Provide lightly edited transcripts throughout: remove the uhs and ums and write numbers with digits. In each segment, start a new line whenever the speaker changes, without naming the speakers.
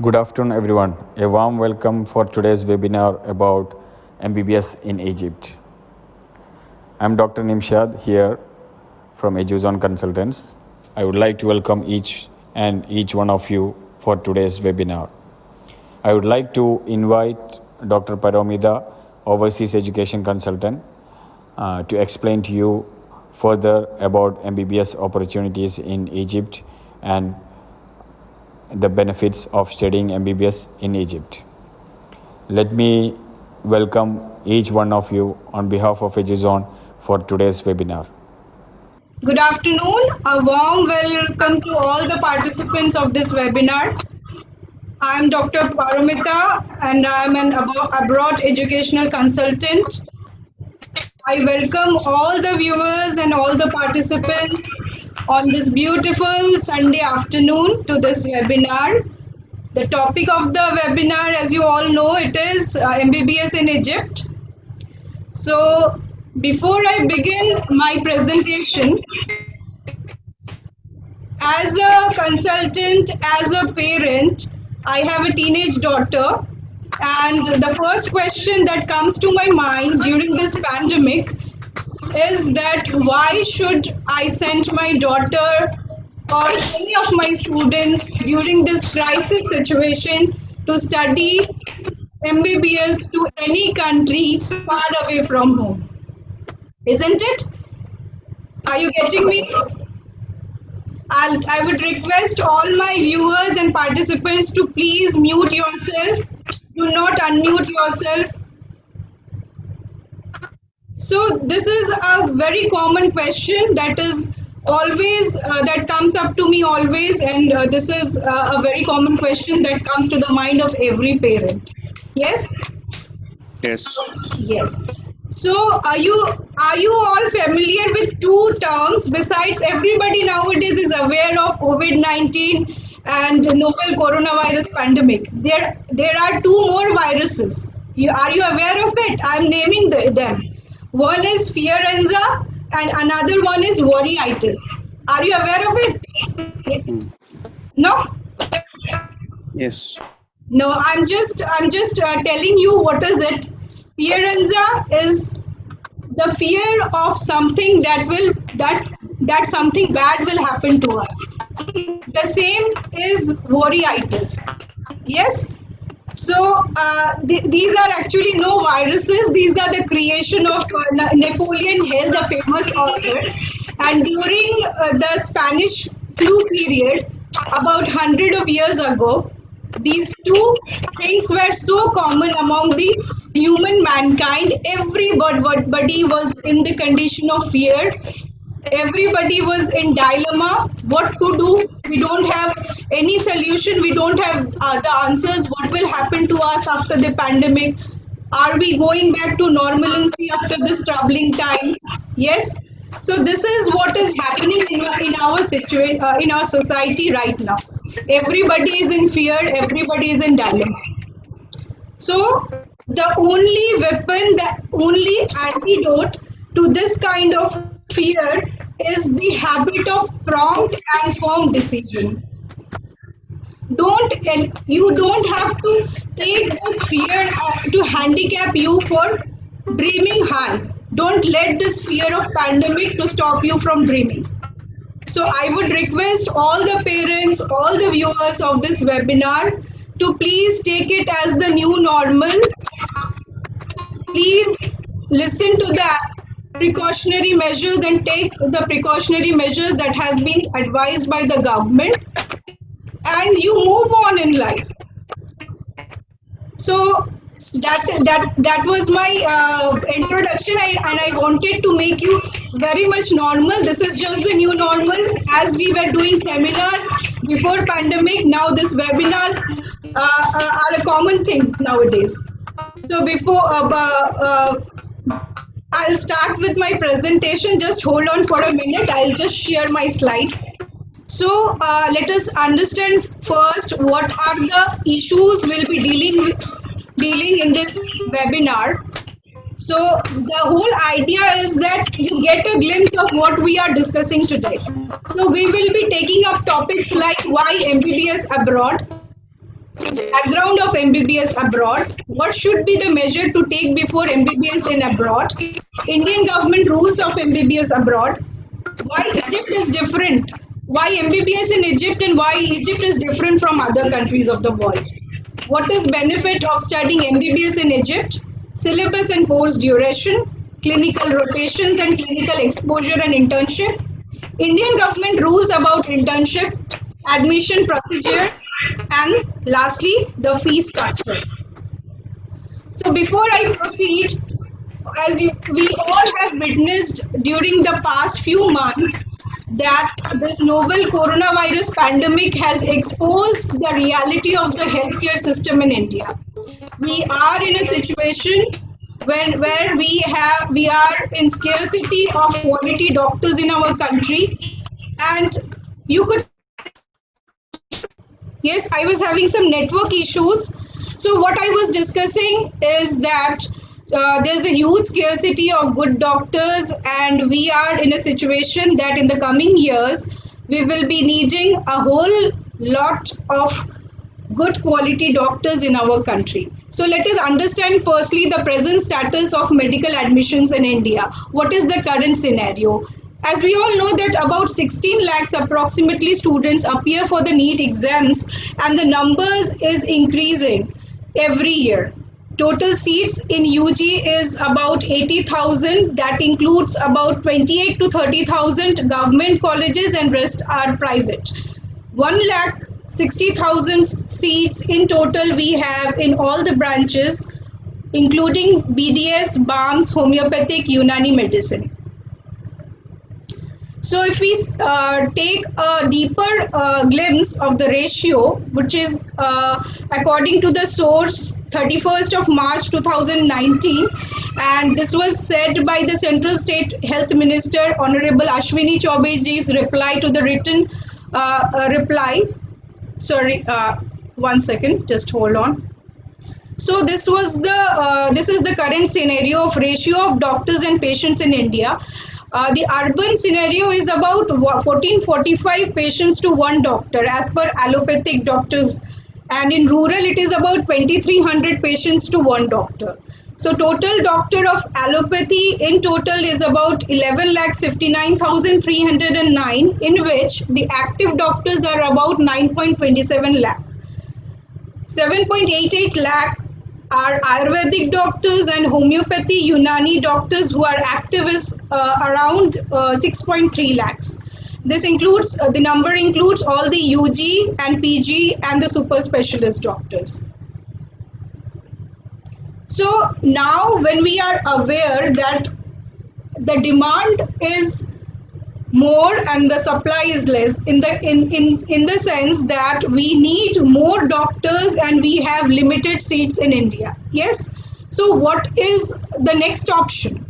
Good afternoon, everyone. A warm welcome for today's webinar about MBBS in Egypt. I'm Dr. Nimshad here from EduZone Consultants. I would like to welcome each one of you for today's webinar. I would like to invite Dr. Paromida, Overseas Education Consultant, to explain to you further about MBBS opportunities in Egypt and the benefits of studying MBBS in Egypt. Let me welcome each one of you on behalf of EduZone for today's webinar.
Good afternoon. A warm welcome to all the participants of this webinar. I am Dr. Paromita and I am an abroad educational consultant. I welcome all the viewers and all the participants on this beautiful Sunday afternoon to this webinar. The topic of the webinar, as you all know, it is MBBS in Egypt. So, before I begin my presentation, as a consultant, as a parent, I have a teenage daughter, and the first question that comes to my mind during this pandemic is that why should I send my daughter or any of my students during this crisis situation to study MBBS to any country far away from home? Isn't it? Are you getting me? I would request all my viewers and participants to please mute yourself. Do not unmute yourself. So this is a very common question that is always that comes up to me always, and this is a very common question that comes to the mind of every parent. Yes.
Yes.
Yes. So are you all familiar with two terms besides everybody nowadays is aware of COVID-19 and novel coronavirus pandemic? There are two more viruses. Are you aware of it? I'm naming them. One is fearenza and another one is worryitis. Are you aware of it? No?
Yes.
No, I'm just telling you what is it. Fearenza is the fear of something that something bad will happen to us. The same is worryitis. Yes. So these are actually no viruses. These are the creation of Napoleon Hill, the famous author. And during the Spanish flu period, about 100 of years ago, these two things were so common among the human mankind. Everybody was in the condition of fear. Everybody was in dilemma. What to do? We don't have any solution. We don't have the answers. What will happen to us after the pandemic? Are we going back to normalcy after this troubling times? Yes. So this is what is happening in our situation, in our society right now. Everybody is in fear. Everybody is in dilemma. So the only weapon, the only antidote to this kind of fear is the habit of prompt and firm decision. You don't have to take this fear to handicap you for dreaming high. Don't let this fear of pandemic to stop you from dreaming. So I would request all the parents, all the viewers of this webinar to please take it as the new normal. Please listen to the precautionary measures and take the precautionary measures that has been advised by the government, and you move on in life. So that was my introduction, and I wanted to make you very much normal. This is just the new normal. As we were doing seminars before pandemic, now this webinars are a common thing nowadays. So before I'll start with my presentation. Just hold on for a minute. I'll just share my slide. So let us understand first what are the issues we'll be dealing in this webinar. So the whole idea is that you get a glimpse of what we are discussing today. So we will be taking up topics like why MBBS abroad, background of MBBS abroad. What should be the measure to take before MBBS in abroad? Indian government rules of MBBS abroad. Why Egypt is different? Why MBBS in Egypt and why Egypt is different from other countries of the world? What is benefit of studying MBBS in Egypt? Syllabus and course duration, clinical rotations and clinical exposure and internship, Indian government rules about internship, admission procedure, and lastly, the fee structure. So before I proceed, we all have witnessed during the past few months that this novel coronavirus pandemic has exposed the reality of the healthcare system in India. We are in a situation where we are in scarcity of quality doctors in our country, and you could, yes, I was having some network issues. So what I was discussing is that there's a huge scarcity of good doctors, and we are in a situation that in the coming years we will be needing a whole lot of good quality doctors in our country. So let us understand firstly the present status of medical admissions in India. What is the current scenario? As we all know that about 16 lakhs approximately students appear for the NEET exams, and the numbers is increasing every year. Total seats in UG is about 80,000. That includes about 28 to 30,000 government colleges and rest are private. 1 lakh 60,000 seats in total we have in all the branches, including BDS, BAMS, homeopathic, Unani medicine. So if we take a deeper glimpse of the ratio, which is according to the source 31st of March 2019, and this was said by the Central State Health Minister Honorable Ashwini Chaubeji's reply to the written reply. Sorry, 1 second, just hold on. So this is the current scenario of ratio of doctors and patients in India. The urban scenario is about 1445 patients to one doctor as per allopathic doctors, and in rural it is about 2300 patients to one doctor. So total doctor of allopathy in total is about 11,59,309, in which the active doctors are about 9.27 lakh. 7.88 lakh are Ayurvedic doctors, and homeopathy Unani doctors who are active is around 6.3 lakhs. This includes, the number includes all the UG and PG and the super specialist doctors. So now when we are aware that the demand is more and the supply is less, in the sense that we need more doctors and we have limited seats in India. Yes. So what is the next option?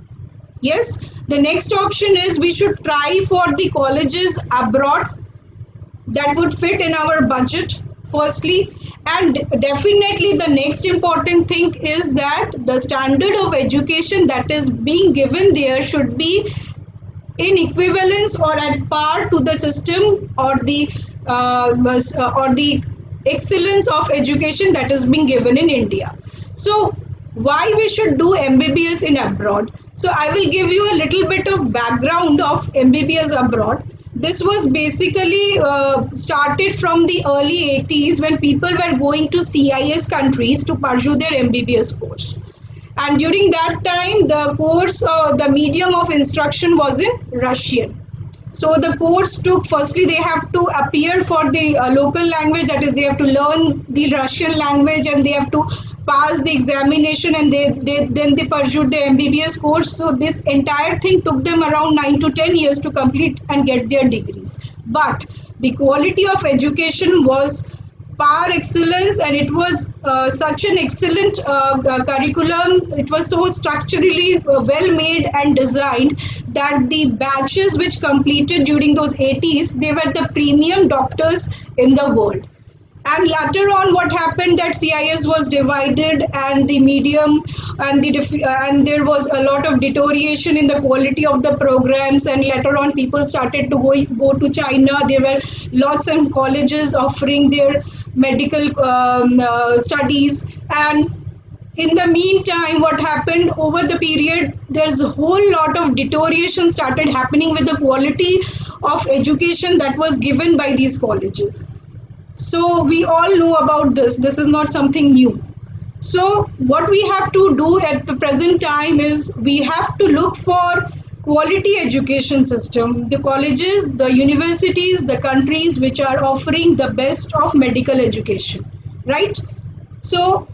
Yes, the next option is we should try for the colleges abroad that would fit in our budget firstly, and definitely the next important thing is that the standard of education that is being given there should be in equivalence or at par to the system or the excellence of education that is being given in India. So why we should do MBBS in abroad? So I will give you a little bit of background of MBBS abroad. This was basically started from the early 80s when people were going to CIS countries to pursue their MBBS course. And during that time, the course, the medium of instruction was in Russian. So the course took, firstly, they have to appear for the local language, that is, they have to learn the Russian language and they have to pass the examination, and then they pursued the MBBS course. So this entire thing took them around 9 to 10 years to complete and get their degrees. But the quality of education was par excellence, and it was such an excellent curriculum. It was so structurally well made and designed that the batches which completed during those 80s, they were the premium doctors in the world. And later on, what happened that CIS was divided, and the medium and there was a lot of deterioration in the quality of the programs. And later on, people started to go to China. There were lots of colleges offering their medical studies. And in the meantime, what happened over the period, there's a whole lot of deterioration started happening with the quality of education that was given by these colleges. So we all know about this. This is not something new. So what we have to do at the present time is we have to look for quality education system, the colleges, the universities, the countries which are offering the best of medical education, right? So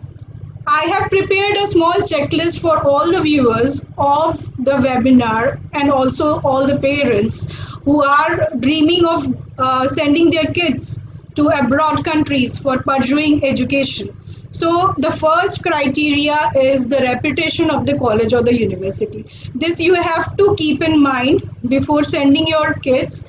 I have prepared a small checklist for all the viewers of the webinar and also all the parents who are dreaming of sending their kids to abroad countries for pursuing education. So the first criteria is the reputation of the college or the university. This you have to keep in mind before sending your kids,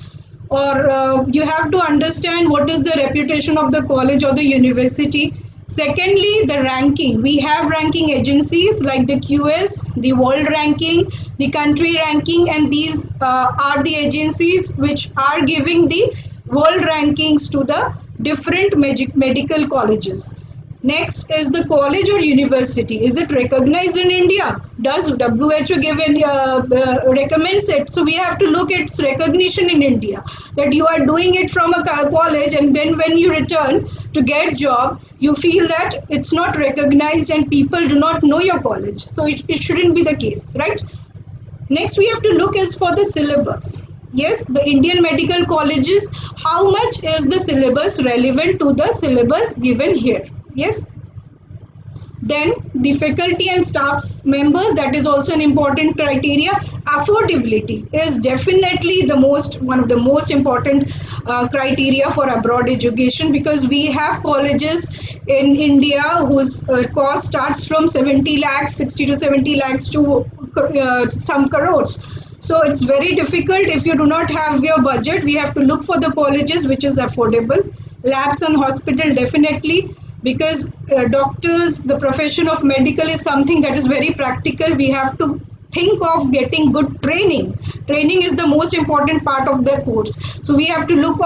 or you have to understand what is the reputation of the college or the university. Secondly, the ranking. We have ranking agencies like the QS, the world ranking, the country ranking, and these are the agencies which are giving the world rankings to the different medical colleges. Next is the college or university. Is it recognized in India? Does WHO recommends it? So we have to look at its recognition in India. That you are doing it from a college, and then when you return to get job, you feel that it's not recognized and people do not know your college. So it shouldn't be the case, right? Next, we have to look is for the syllabus. Yes, the Indian medical colleges, how much is the syllabus relevant to the syllabus given here? Yes. Then the faculty and staff members, that is also an important criteria. Affordability is definitely one of the most important criteria for abroad education, because we have colleges in India whose cost starts from 70 lakhs, 60 to 70 lakhs to some crores. So it's very difficult if you do not have your budget. We have to look for the colleges which is affordable. Labs and hospital definitely, because doctors, the profession of medical is something that is very practical. We have to think of getting good training. Training is the most important part of the course. So we have to look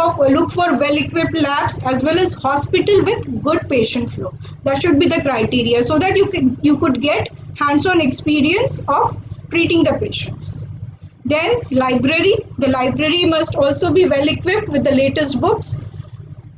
for well-equipped labs as well as hospital with good patient flow. That should be the criteria, so that you could get hands-on experience of treating the patients. Then library. The library must also be well equipped with the latest books.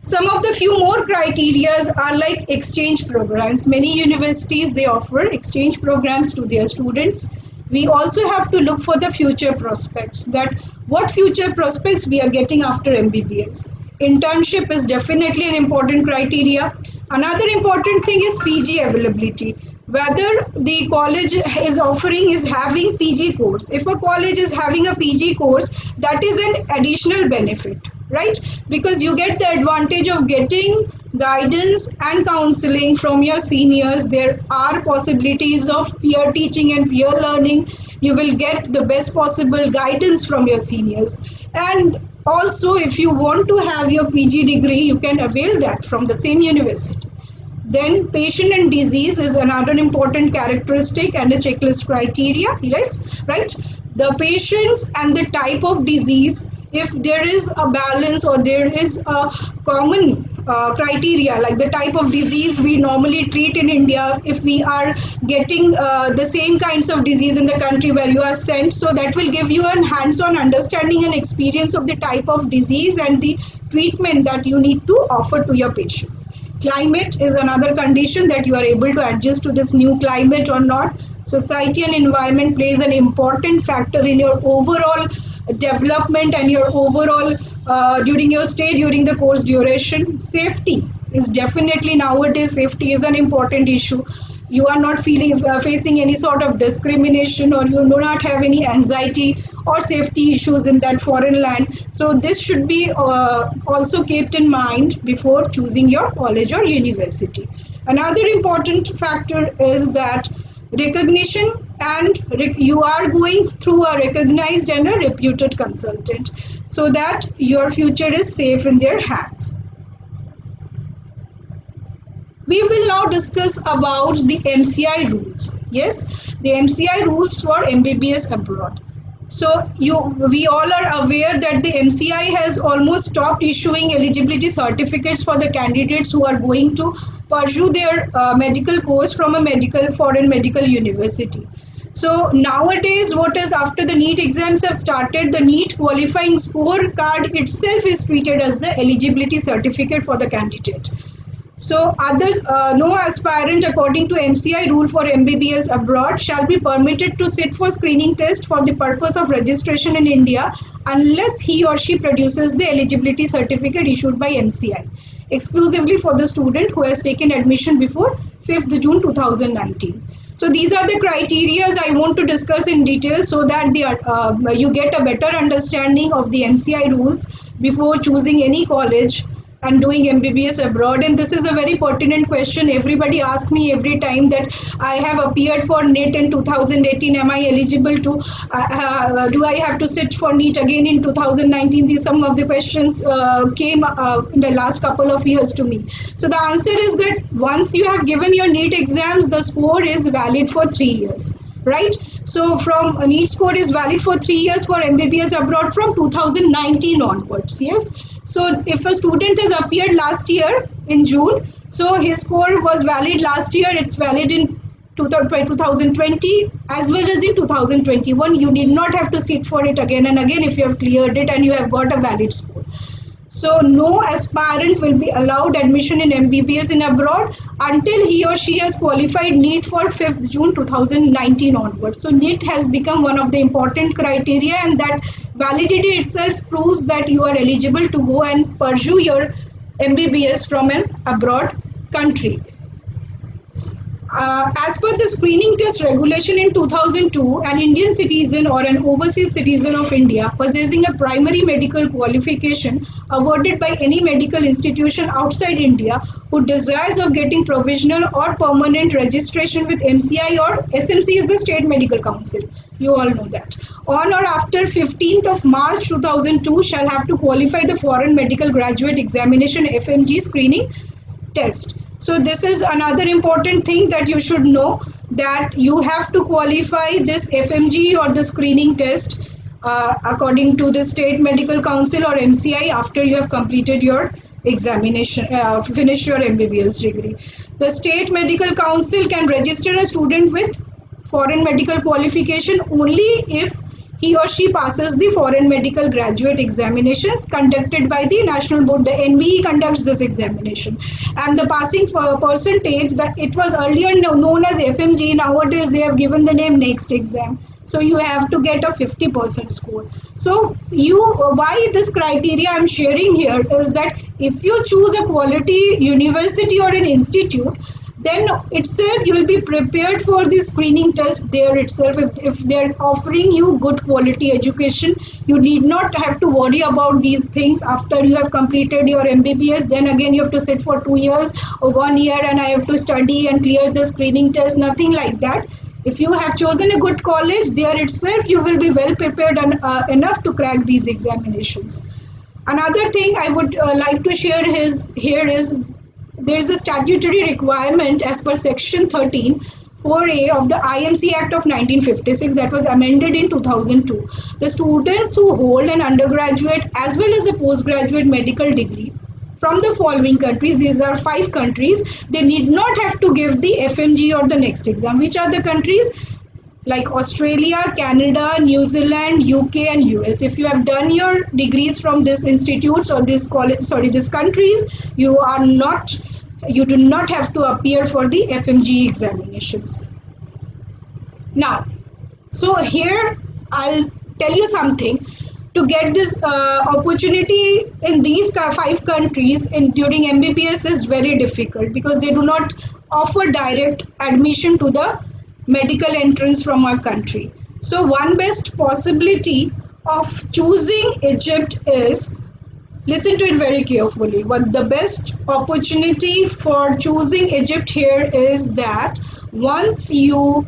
Some of the few more criterias are like exchange programs. Many universities, they offer exchange programs to their students. We also have to look for the future prospects, that what future prospects we are getting after MBBS. Internship is definitely an important criteria. Another important thing is PG availability. Whether the college is having PG course. If a college is having a PG course, that is an additional benefit, right? Because you get the advantage of getting guidance and counseling from your seniors. There are possibilities of peer teaching and peer learning. You will get the best possible guidance from your seniors. And also, if you want to have your PG degree, you can avail that from the same university. Then patient and disease is another important characteristic and a checklist criteria. Yes, right? The patients and the type of disease, if there is a balance or there is a common criteria, like the type of disease we normally treat in India, if we are getting the same kinds of disease in the country where you are sent, so that will give you a hands-on understanding and experience of the type of disease and the treatment that you need to offer to your patients. Climate is another condition, that you are able to adjust to this new climate or not. Society and environment plays an important factor in your overall development and your overall during your stay, during the course duration. Safety is definitely, nowadays safety is an important issue. You are not facing any sort of discrimination, or you do not have any anxiety or safety issues in that foreign land. So this should be also kept in mind before choosing your college or university. Another important factor is that recognition, and you are going through a recognized and a reputed consultant, so that your future is safe in their hands. We will now discuss about the MCI rules. Yes, the MCI rules for MBBS abroad. So we all are aware that the MCI has almost stopped issuing eligibility certificates for the candidates who are going to pursue their medical course from a foreign medical university. So nowadays, what is after the NEET exams have started, the NEET qualifying scorecard itself is treated as the eligibility certificate for the candidate. So no aspirant according to MCI rule for MBBS abroad shall be permitted to sit for screening test for the purpose of registration in India unless he or she produces the eligibility certificate issued by MCI exclusively for the student who has taken admission before 5th June 2019. So these are the criteria I want to discuss in detail so that you get a better understanding of the MCI rules before choosing any college and doing MBBS abroad. And this is a very pertinent question. Everybody asks me every time that I have appeared for NEET in 2018. Am I eligible to, do I have to sit for NEET again in 2019? These some of the questions came in the last couple of years to me. So the answer is that once you have given your NEET exams, the score is valid for 3 years. Right? So from a NEET score is valid for 3 years for MBBS abroad from 2019 onwards. Yes. So if a student has appeared last year in June, so his score was valid last year, it's valid in 2020 as well as in 2021. You need not have to sit for it again and again if you have cleared it and you have got a valid score. So no aspirant will be allowed admission in MBBS in abroad until he or she has qualified NEET for 5th June 2019 onwards. So NEET has become one of the important criteria, and that validity itself proves that you are eligible to go and pursue your MBBS from an abroad country. As per the screening test regulation in 2002, an Indian citizen or an overseas citizen of India possessing a primary medical qualification awarded by any medical institution outside India who desires of getting provisional or permanent registration with MCI or SMC is the State Medical Council. You all know that. On or after 15th of March 2002 shall have to qualify the Foreign Medical Graduate Examination FMG screening test. So this is another important thing that you should know, that you have to qualify this FMG or the screening test according to the State Medical Council or MCI after you have completed your examination, finished your MBBS degree. The State Medical Council can register a student with foreign medical qualification only if he or she passes the foreign medical graduate examinations conducted by the national board. The NBE conducts this examination, and the passing percentage, that it was earlier known as FMG, nowadays they have given the name next exam. So you have to get a 50% score. So why this criteria I'm sharing here is that if you choose a quality university or an institute, then itself you will be prepared for the screening test there itself. If they're offering you good quality education, you need not have to worry about these things after you have completed your MBBS. Then again you have to sit for 2 years or 1 year and I have to study and clear the screening test. Nothing like that. If you have chosen a good college, there itself you will be well prepared enough to crack these examinations. Another thing I would like to share here is there is a statutory requirement as per section 13 4A of the IMC Act of 1956 that was amended in 2002. The students who hold an undergraduate as well as a postgraduate medical degree from the following countries, these are 5 countries, they need not have to give the FMG or the next exam. Which are the countries? Like Australia, Canada, New Zealand, UK and US. If you have done your degrees from these institutes or these countries, you do not have to appear for the FMG examinations. Now, so here I'll tell you something. To get this opportunity in these 5 countries during MBBS is very difficult because they do not offer direct admission to the medical entrance from our country. So one best possibility of choosing Egypt is, listen to it very carefully, but the best opportunity for choosing Egypt here is that once you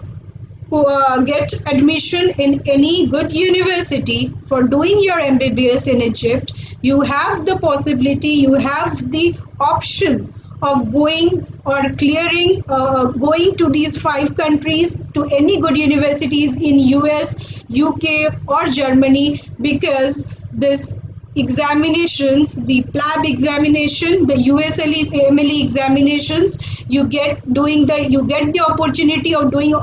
get admission in any good university for doing your MBBS in Egypt, you have the possibility, you have the option of going or clearing, going to these 5 countries to any good universities in US, UK, or Germany, because this examinations, the PLAB examination, the USMLE examinations, you get the opportunity of doing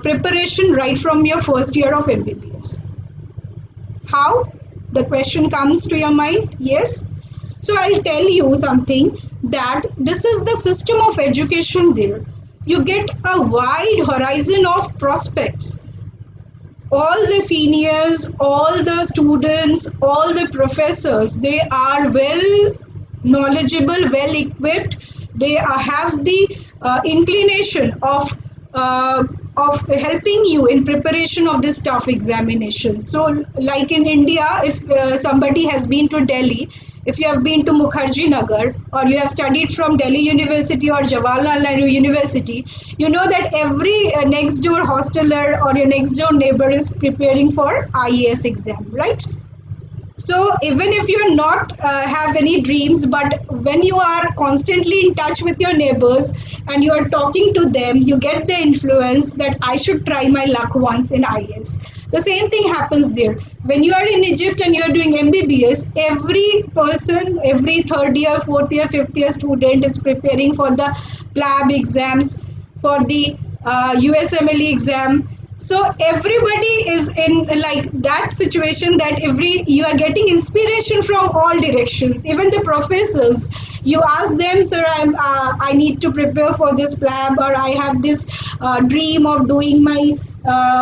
preparation right from your first year of MBBS. How? The question comes to your mind? Yes. So I'll tell you something, that this is the system of education there. You get a wide horizon of prospects. All the seniors, all the students, all the professors, they are well knowledgeable, well equipped. They have the inclination of helping you in preparation of this tough examinations. So, like in India, if somebody has been to Delhi, if you have been to Mukherjee Nagar, or you have studied from Delhi University or Jawaharlal Nehru University, you know that every next door hosteler or your next door neighbor is preparing for IAS exam, right? So even if you're not have any dreams, but when you are constantly in touch with your neighbors and you are talking to them, you get the influence that I should try my luck once in IAS. The same thing happens there. When you are in Egypt and you are doing MBBS, every person, every third year, fourth year, fifth year student is preparing for the PLAB exams, for the USMLE exam. So everybody is in like that situation, that you are getting inspiration from all directions. Even the professors, you ask them, sir, I need to prepare for this PLAB, or I have this dream of doing my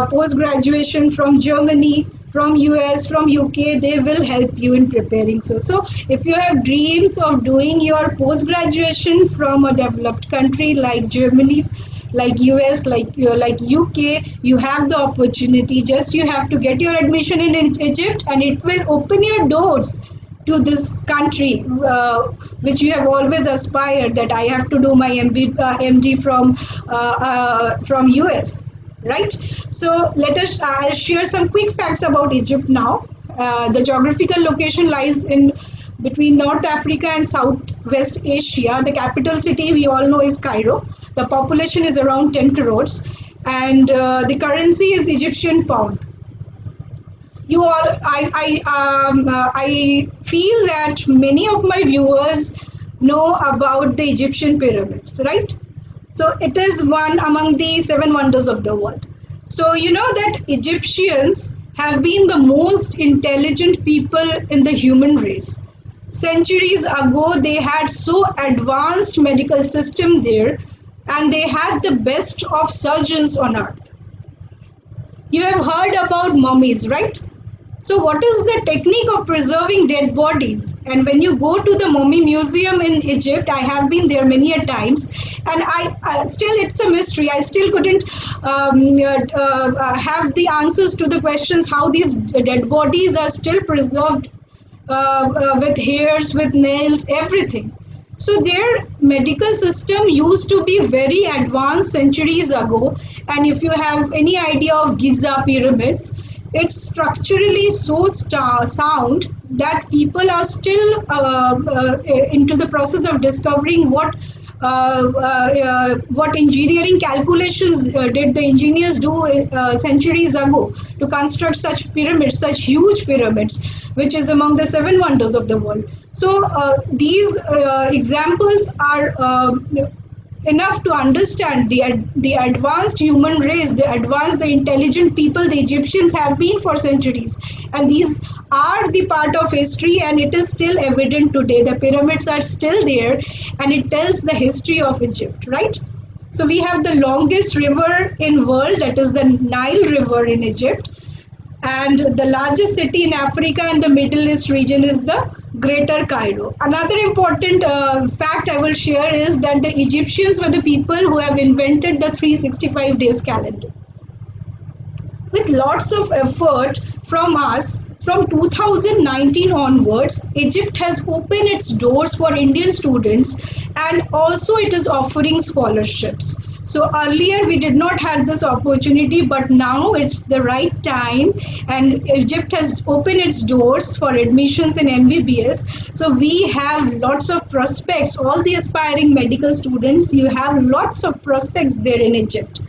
post graduation from Germany, from US, from UK. They will help you in preparing. So if you have dreams of doing your post graduation from a developed country like Germany, like US, like UK, you have the opportunity. Just you have to get your admission in Egypt, and it will open your doors to this country, which you have always aspired, that I have to do my MD from US, right? So I'll share some quick facts about Egypt now. The geographical location lies in between North Africa and Southwest Asia. The capital city we all know is Cairo. The population is around 10 crores, and the currency is Egyptian pound. I feel that many of my viewers know about the Egyptian pyramids, right? So it is one among the 7 wonders of the world. So you know that Egyptians have been the most intelligent people in the human race. Centuries ago, they had so advanced medical system there, and they had the best of surgeons on earth. You have heard about mummies, right? So what is the technique of preserving dead bodies? And when you go to the Mummy Museum in Egypt, I have been there many a times, and I still, it's a mystery. I still couldn't have the answers to the questions how these dead bodies are still preserved with hairs, with nails, everything. So their medical system used to be very advanced centuries ago. And if you have any idea of Giza pyramids, it's structurally so sound that people are still into the process of discovering what engineering calculations did the engineers do centuries ago to construct such pyramids, such huge pyramids, which is among the 7 wonders of the world. So these examples are enough to understand the advanced human race, the intelligent people the Egyptians have been for centuries. And these are the part of history, and it is still evident today. The pyramids are still there, and it tells the history of Egypt, right? So we have the longest river in world, that is the Nile River in Egypt. And the largest city in Africa and the Middle East region is the Greater Cairo. Another important fact I will share is that the Egyptians were the people who have invented the 365 days calendar. With lots of effort from us, from 2019 onwards, Egypt has opened its doors for Indian students, and also it is offering scholarships. So earlier we did not have this opportunity, but now it's the right time, and Egypt has opened its doors for admissions in MBBS. So we have lots of prospects. All the aspiring medical students, you have lots of prospects there in Egypt.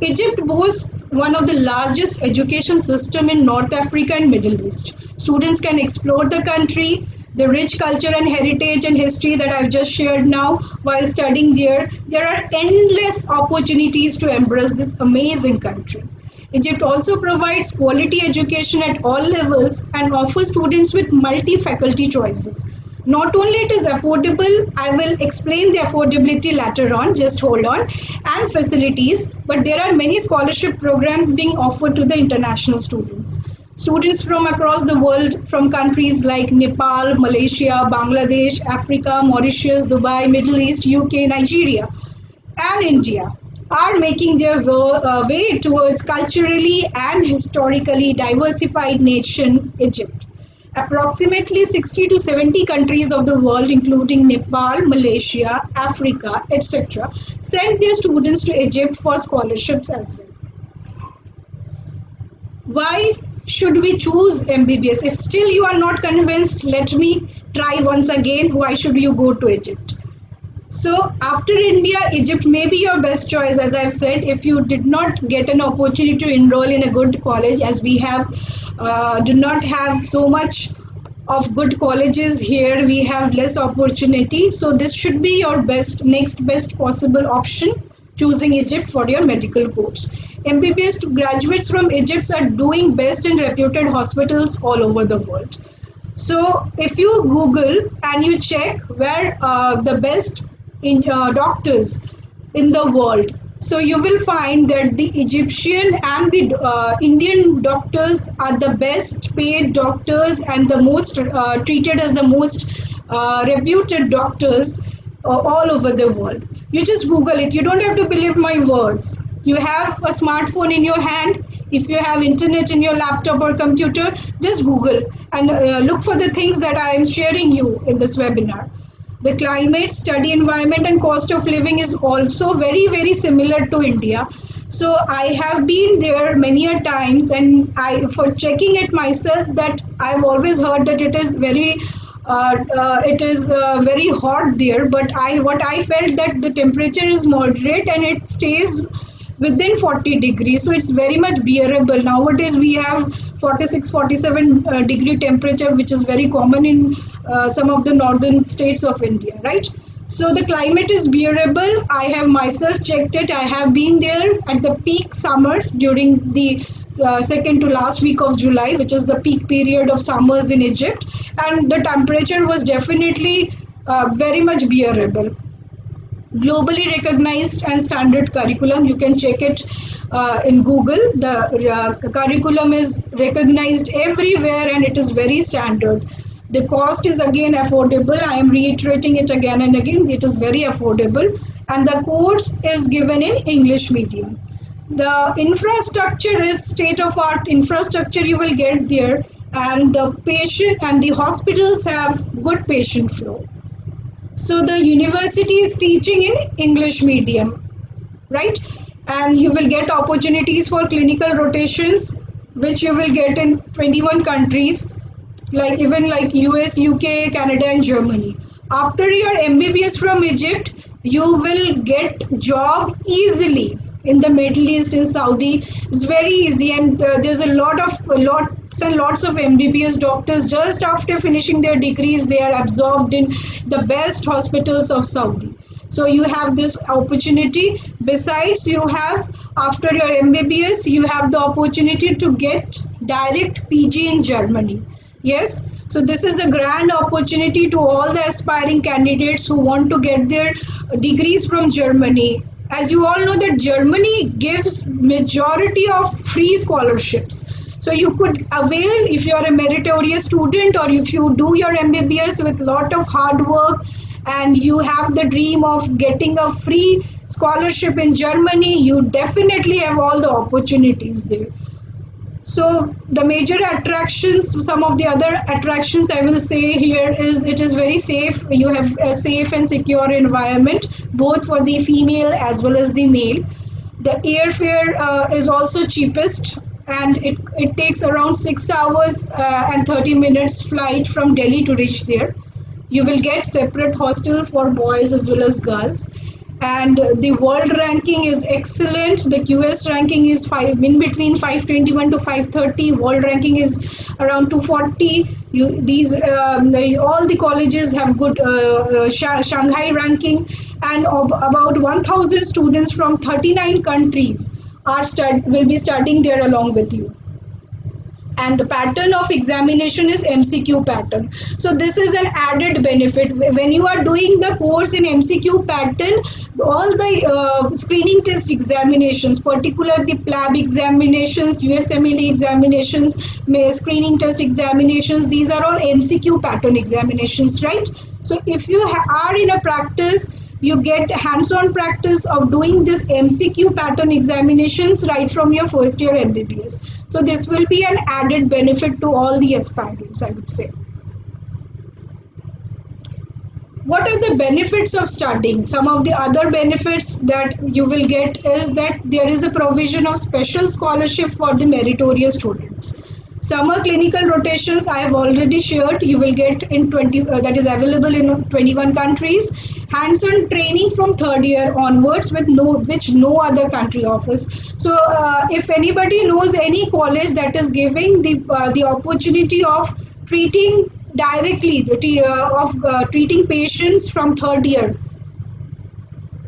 Egypt boasts one of the largest education system in North Africa and Middle East. Students can explore the country, the rich culture and heritage and history that I've just shared now while studying there. There are endless opportunities to embrace this amazing country. Egypt also provides quality education at all levels and offers students with multi-faculty choices. Not only it is affordable, I will explain the affordability later on, just hold on, and facilities, but there are many scholarship programs being offered to the international students. Students from across the world, from countries like Nepal, Malaysia, Bangladesh, Africa, Mauritius, Dubai, Middle East, UK, Nigeria, and India, are making their way towards culturally and historically diversified nation, Egypt. Approximately 60 to 70 countries of the world, including Nepal, Malaysia, Africa, etc., send their students to Egypt for scholarships as well. Why should we choose MBBS? If still you are not convinced, let me try once again. Why should you go to Egypt? So after India, Egypt may be your best choice, as I've said, if you did not get an opportunity to enroll in a good college, as we have do not have so much of good colleges here, we have less opportunity. So this should be your next best possible option, choosing Egypt for your medical course. MBBS graduates from Egypt are doing best in reputed hospitals all over the world. So if you Google and you check where the best doctors in the world, so you will find that the Egyptian and the Indian doctors are the best paid doctors and the most treated as the most reputed doctors all over the world. You just Google it. You don't have to believe my words. You have a smartphone in your hand. If you have internet in your laptop or computer, just Google and look for the things that I am sharing you in this webinar. The climate, study environment and cost of living is also very, very similar to India. So I have been there many a times, and for checking it myself, that I've always heard that it is very very hot there, but what I felt that the temperature is moderate and it stays within 40 degrees, so it's very much bearable. Nowadays we have 46 47 degree temperature, which is very common in some of the northern states of India, right? So the climate is bearable. I have myself checked it. I have been there at the peak summer during the second to last week of July, which is the peak period of summers in Egypt, and the temperature was definitely very much bearable. Globally recognized and standard curriculum, you can check it in Google. The curriculum is recognized everywhere and it is very standard. The cost is again affordable. I am reiterating it again and again. It is very affordable, and the course is given in English medium. The infrastructure is state-of-art infrastructure you will get there, and the patient and the hospitals have good patient flow. So the university is teaching in English medium, right? And you will get opportunities for clinical rotations, which you will get in 21 countries, like even like US, UK, Canada, and Germany. After your MBBS from Egypt, you will get job easily in the Middle East, in Saudi. It's very easy, and there's lots and lots of MBBS doctors. Just after finishing their degrees, they are absorbed in the best hospitals of Saudi. So you have this opportunity. Besides, you have, after your MBBS, you have the opportunity to get direct PG in Germany. Yes, so this is a grand opportunity to all the aspiring candidates who want to get their degrees from Germany. As you all know that Germany gives majority of free scholarships. So you could avail, if you are a meritorious student or if you do your MBBS with lot of hard work and you have the dream of getting a free scholarship in Germany, you definitely have all the opportunities there. So the major attractions, some of the other attractions I will say here is it is very safe. You have a safe and secure environment, both for the female as well as the male. The airfare is also cheapest, and it takes around 6 hours and 30 minutes flight from Delhi to reach there. You will get separate hostel for boys as well as girls, and the world ranking is excellent. The QS ranking is in between 521 to 530. World ranking is around 240. All the colleges have good Shanghai ranking, and about 1000 students from 39 countries will be studying there along with you. And the pattern of examination is MCQ pattern. So this is an added benefit. When you are doing the course in MCQ pattern, all the screening test examinations, particularly the PLAB examinations, USMLE examinations, screening test examinations, these are all MCQ pattern examinations, right? So if you are in a practice, you get hands-on practice of doing this MCQ pattern examinations right from your first year MBBS. So this will be an added benefit to all the aspirants, I would say. What are the benefits of studying? Some of the other benefits that you will get is that there is a provision of special scholarship for the meritorious students. Summer clinical rotations I have already shared. You will get in 20 that is available in 21 countries. Hands-on training from third year onwards, which no other country offers. So if anybody knows any college that is giving the opportunity of treating directly treating patients from third year,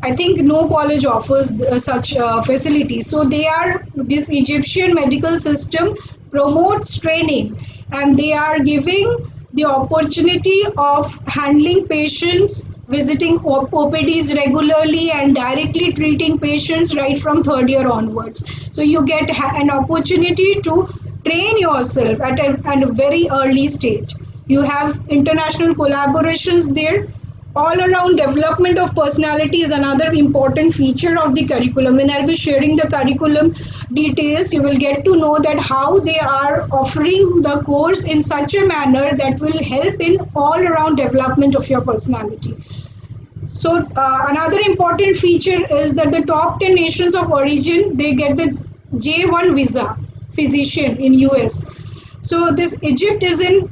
I think no college offers such facilities. So this Egyptian medical system promotes training, and they are giving the opportunity of handling patients, visiting OPDs regularly, and directly treating patients right from third year onwards. So you get an opportunity to train yourself at a very early stage. You have international collaborations there. All around development of personality is another important feature of the curriculum. When I'll be sharing the curriculum details, you will get to know that how they are offering the course in such a manner that will help in all around development of your personality. So another important feature is that the top 10 nations of origin, they get the J1 visa, physician in US. So this Egypt is in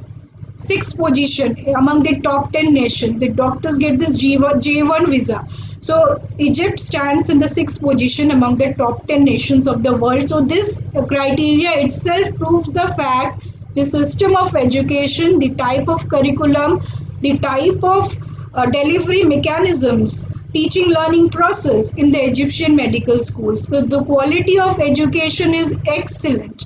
6th position among the top 10 nations. The doctors get this J1 visa. So Egypt stands in the 6th position among the top 10 nations of the world. So this criteria itself proves the fact the system of education, the type of curriculum, the type of delivery mechanisms, teaching learning process in the Egyptian medical schools. So the quality of education is excellent.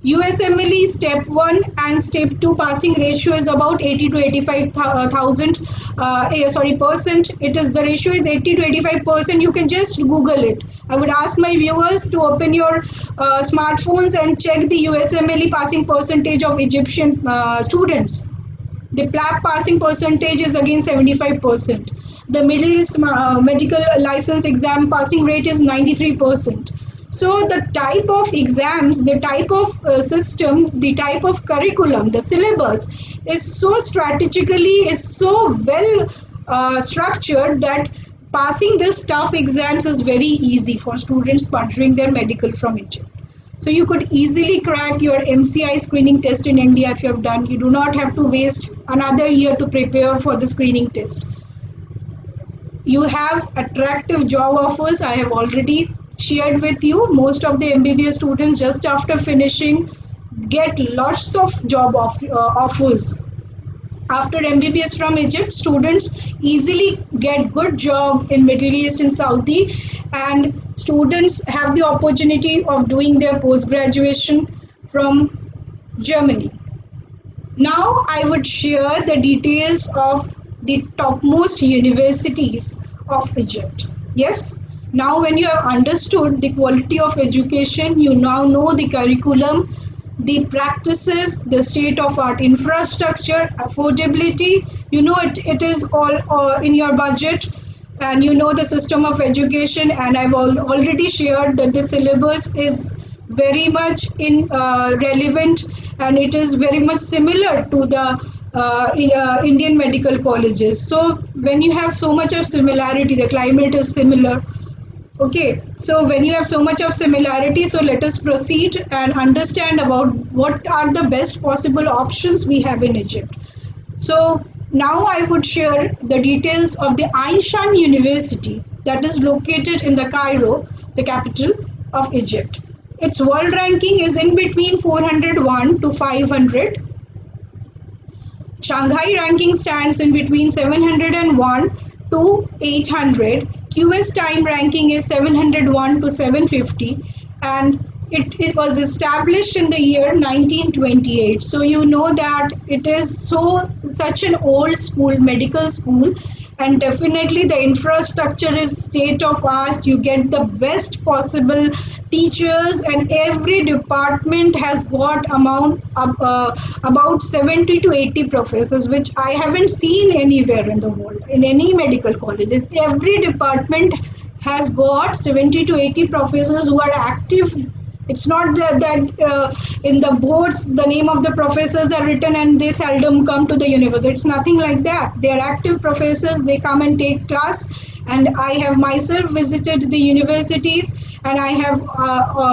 USMLE step 1 and step 2 passing ratio is about 80 to 85,000 percent. The ratio is 80 to 85%. You can just Google it. I would ask my viewers to open your smartphones and check the USMLE passing percentage of Egyptian students. The PLAB passing percentage is again 75%. The Middle East medical license exam passing rate is 93%. So the type of exams, the type of system, the type of curriculum, the syllabus is so strategically, is so well structured that passing this tough exams is very easy for students pursuing their medical from Egypt. So you could easily crack your MCI screening test in India if you have done. You do not have to waste another year to prepare for the screening test. You have attractive job offers. I have already shared with you. Most of the MBBS students just after finishing get lots of job offers. After MBBS from Egypt, students easily get good job in Middle East and Saudi, and students have the opportunity of doing their post-graduation from Germany. Now I would share the details of the topmost universities of Egypt. Yes? Now when you have understood the quality of education, you now know the curriculum, the practices, the state-of-art infrastructure, affordability, you know it is all in your budget, and you know the system of education, and I've already shared that the syllabus is very much relevant, and it is very much similar to the Indian medical colleges. So when you have so much of similarity, the climate is similar. Okay, so when you have so much of similarity, so let us proceed and understand about what are the best possible options we have in Egypt. So now I would share the details of the Ain Shams University that is located in the Cairo, the capital of Egypt. Its world ranking is in between 401 to 500. Shanghai ranking stands in between 701 to 800. QS time ranking is 701 to 750, and it was established in the year 1928. So you know that it is such an old school, medical school, and definitely the infrastructure is state of art. You get the best possible teachers, and every department has got about 70 to 80 professors, which I haven't seen anywhere in the world in any medical colleges. Every department has got 70 to 80 professors who are active. It's not that in the boards the name of the professors are written and they seldom come to the university. It's nothing like that. They are active professors. They come and take class. And I have myself visited the universities, and I have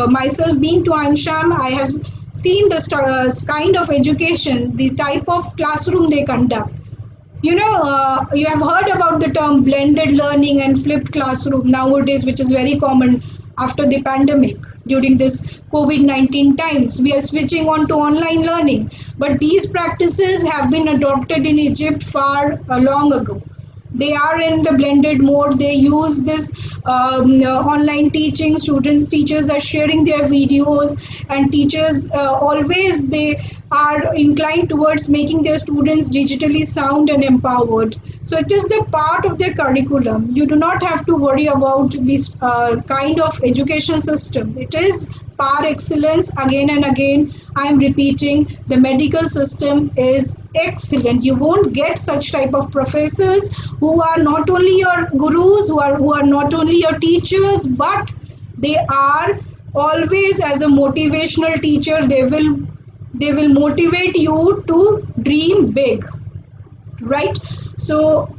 myself been to Ain Shams. I have seen this kind of education, the type of classroom they conduct. You have heard about the term blended learning and flipped classroom nowadays, which is very common after the pandemic. During this COVID-19 times, we are switching on to online learning. But these practices have been adopted in Egypt far long ago. They are in the blended mode. They use this online teaching. Teachers are sharing their videos, and teachers always they are inclined towards making their students digitally sound and empowered. So it is the part of their curriculum. You do not have to worry about this kind of education system. It is par excellence. Again and again, I am repeating, the medical system is excellent. You won't get such type of professors who are not only your gurus, who are not only your teachers, but they are always as a motivational teacher. They will motivate you to dream big, right? So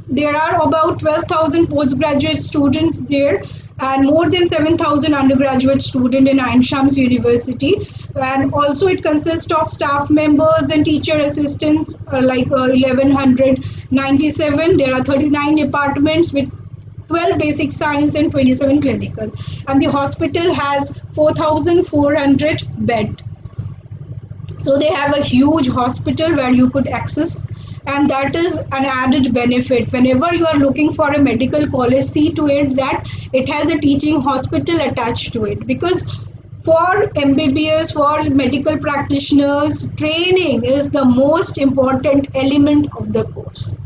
there are about 12,000 postgraduate students there, and more than 7,000 undergraduate students in Ain Shams University. And also it consists of staff members and teacher assistants, like 1,197. There are 39 departments with 12 basic science and 27 clinical. And the hospital has 4,400 beds. So they have a huge hospital where you could access, and that is an added benefit. Whenever you are looking for a medical college, see to it that it has a teaching hospital attached to it, because for MBBS, for medical practitioners, training is the most important element of the course,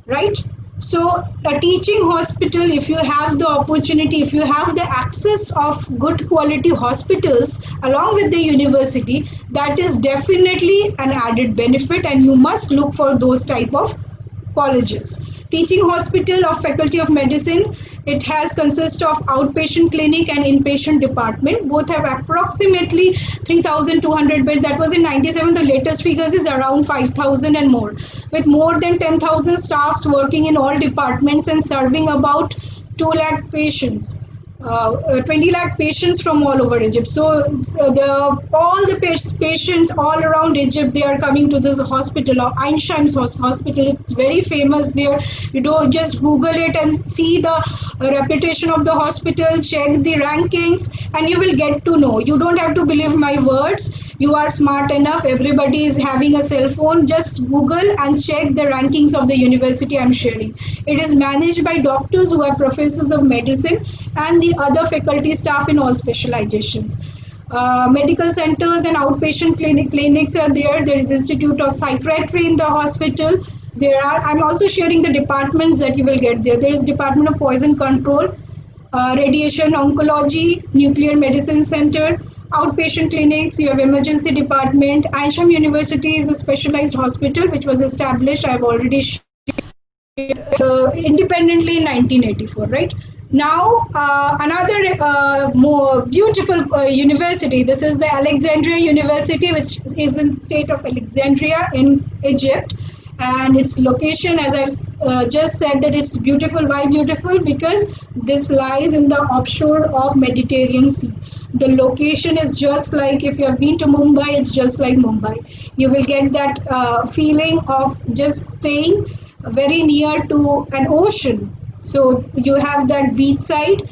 right? So a teaching hospital, if you have the opportunity, if you have the access of good quality hospitals along with the university, that is definitely an added benefit, and you must look for those type of colleges. Teaching hospital of Faculty of Medicine, it has consist of outpatient clinic and inpatient department. Both have approximately 3,200 beds. That was in 97. The latest figures is around 5,000 and more, with more than 10,000 staffs working in all departments and serving about 2 lakh patients. 20 lakh patients from all over Egypt. So all the patients all around Egypt, they are coming to this hospital, or Ain Shams hospital. It's very famous there. You don't just Google it and see the reputation of the hospital, check the rankings, and you will get to know. You don't have to believe my words. You are smart enough. Everybody is having a cell phone. Just Google and check the rankings of the university I'm sharing. It is managed by doctors who are professors of medicine and the other faculty staff in all specializations. Medical centers and outpatient clinics are there. There is Institute of Psychiatry in the hospital. I'm also sharing the departments that you will get there. There is Department of Poison Control, Radiation Oncology, Nuclear Medicine Center, outpatient clinics. You have emergency department. Ain Shams University is a specialized hospital which was established, I've already independently in 1984, right? Now, another more beautiful university. This is the Alexandria University, which is in the state of Alexandria in Egypt. And its location, as I've just said, that it's beautiful. Why beautiful? Because this lies in the offshore of Mediterranean Sea. The location is just like, if you have been to Mumbai, it's just like Mumbai. You will get that feeling of just staying very near to an ocean. So you have that beachside.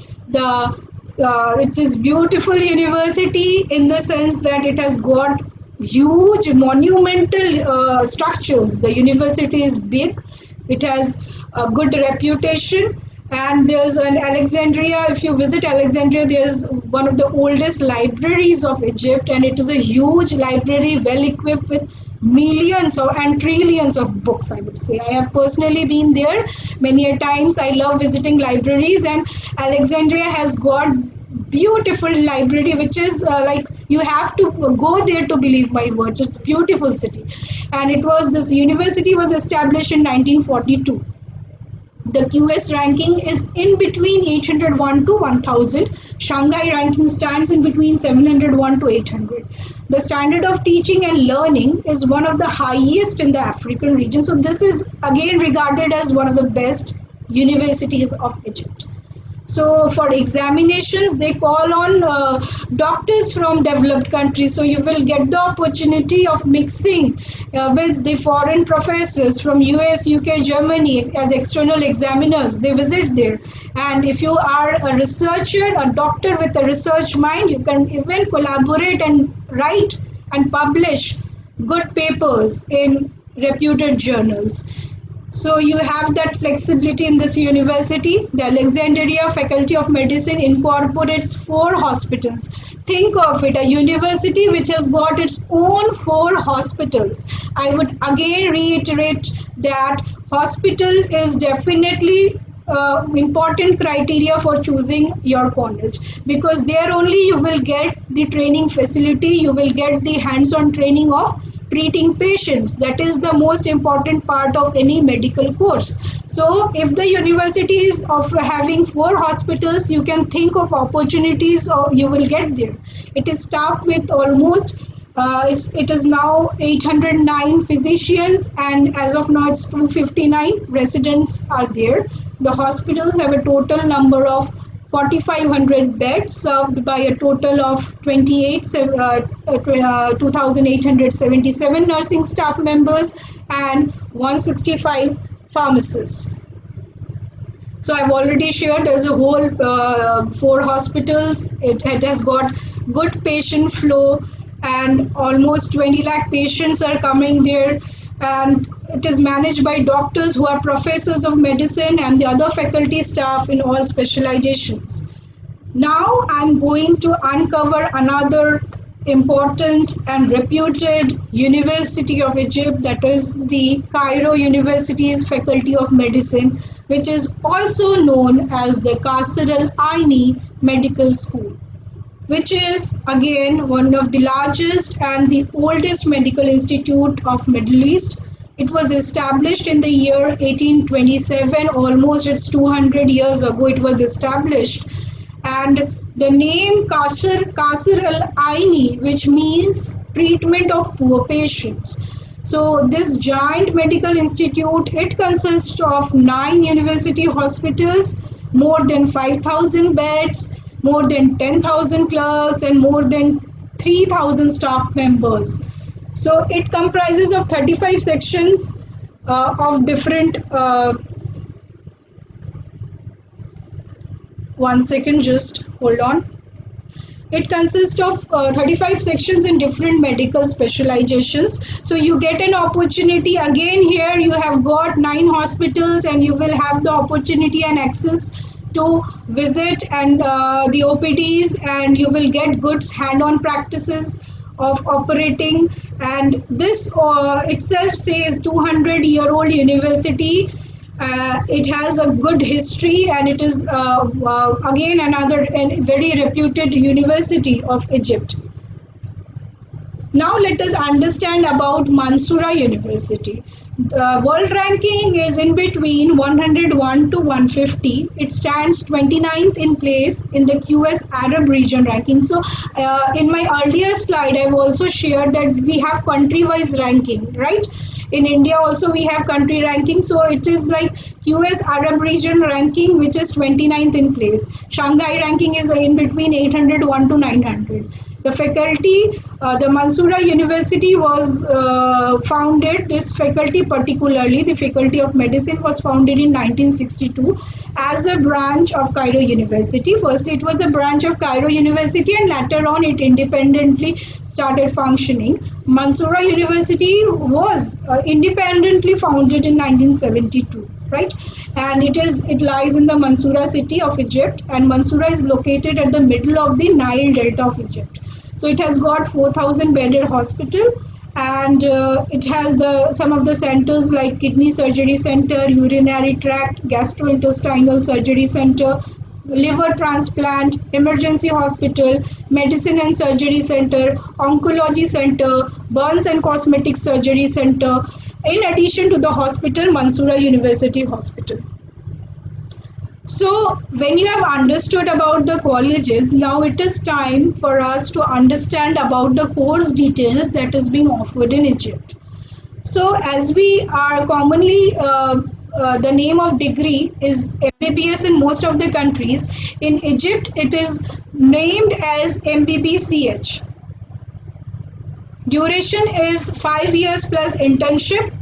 It is beautiful university in the sense that it has got huge monumental structures. The university is big. It has a good reputation. And there's an Alexandria. If you visit Alexandria, there's one of the oldest libraries of Egypt, and it is a huge library, well equipped with millions and trillions of books. I would say I have personally been there many a times. I love visiting libraries, and Alexandria has got beautiful library, which is like you have to go there to believe my words. It's beautiful city, and this university was established in 1942. The QS ranking is in between 801 to 1000. Shanghai ranking stands in between 701 to 800. The standard of teaching and learning is one of the highest in the African region. So this is again regarded as one of the best universities of Egypt. So for examinations, they call on doctors from developed countries. So you will get the opportunity of mixing with the foreign professors from US, UK, Germany as external examiners. They visit there. And if you are a researcher, a doctor with a research mind, you can even collaborate and write and publish good papers in reputed journals. So you have that flexibility in this university. The Alexandria Faculty of Medicine incorporates 4 hospitals. Think of it, a university which has got its own 4 hospitals. I would again reiterate that hospital is definitely important criteria for choosing your college, because there only you will get the training facility, you will get the hands-on training of treating patients. That is the most important part of any medical course. So if the university is of having 4 hospitals, you can think of opportunities you will get there. It is staffed with almost it is now 809 physicians, and as of now it's 259 residents are there. The hospitals have a total number of 4,500 beds, served by a total of 2,877 nursing staff members and 165 pharmacists. So I've already shared there's a whole 4 hospitals. It has got good patient flow, and almost 20 lakh patients are coming there. And it is managed by doctors who are professors of medicine and the other faculty staff in all specializations. Now I'm going to uncover another important and reputed university of Egypt, that is the Cairo University's Faculty of Medicine, which is also known as the Qasr Al Aini Medical School, which is again one of the largest and the oldest medical institute of Middle East. It was established in the year 1827, almost it's 200 years ago it was established. And the name Qasr Al Aini, which means treatment of poor patients. So this giant medical institute, it consists of 9 university hospitals, more than 5,000 beds, more than 10,000 clerks, and more than 3,000 staff members. So it comprises of 35 sections of different, one second, just hold on. It consists of 35 sections in different medical specializations. So you get an opportunity, again here you have got 9 hospitals, and you will have the opportunity and access to visit and the OPDs, and you will get good hand-on practices of operating. And this itself says 200-year-old university. It has a good history, and it is again another very reputed university of Egypt. Now let us understand about Mansoura University. The world ranking is in between 101 to 150. It stands 29th in place in the QS Arab region ranking. So, in my earlier slide, I've also shared that we have country-wise ranking, right? In India also we have country ranking. So it is like QS Arab region ranking, which is 29th in place. Shanghai ranking is in between 801 to 900. The faculty, the Mansoura University was founded, this faculty particularly, the Faculty of Medicine was founded in 1962 as a branch of Cairo University. Firstly, it was a branch of Cairo University and later on it independently started functioning. Mansoura University was independently founded in 1972, right? And it lies in the Mansoura city of Egypt, and Mansoura is located at the middle of the Nile Delta of Egypt. So it has got 4,000 bedded hospital, and it has some of the centers like kidney surgery center, urinary tract, gastrointestinal surgery center, liver transplant, emergency hospital, medicine and surgery center, oncology center, burns and cosmetic surgery center, in addition to the hospital, Mansoura University Hospital. So when you have understood about the colleges, now it is time for us to understand about the course details that is being offered in Egypt. So as we are commonly, the name of degree is MBBS in most of the countries. In Egypt, it is named as MBBCH. Duration is 5 years plus internship.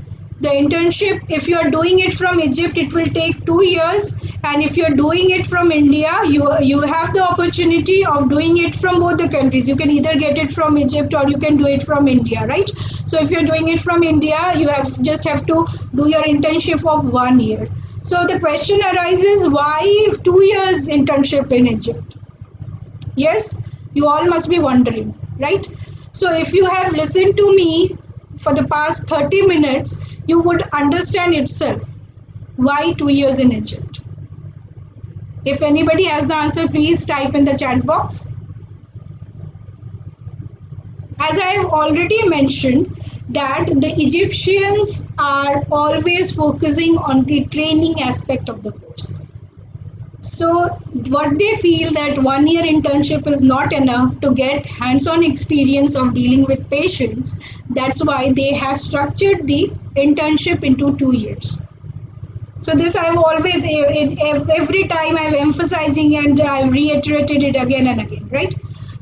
The internship, if you are doing it from Egypt, it will take 2 years, and if you are doing it from India, you have the opportunity of doing it from both the countries. You can either get it from Egypt or you can do it from India, right? So if you're doing it from India, you just have to do your internship of 1 year. So the question arises, why 2 years internship in Egypt? Yes, you all must be wondering, right? So if you have listened to me for the past 30 minutes, you would understand itself why 2 years in Egypt. If anybody has the answer, please type in the chat box. As I have already mentioned, that the Egyptians are always focusing on the training aspect of the course. So what they feel that 1 year internship is not enough to get hands-on experience of dealing with patients. That's why they have structured the internship into 2 years. So this I've always, every time I'm emphasizing and I've reiterated it again and again, right?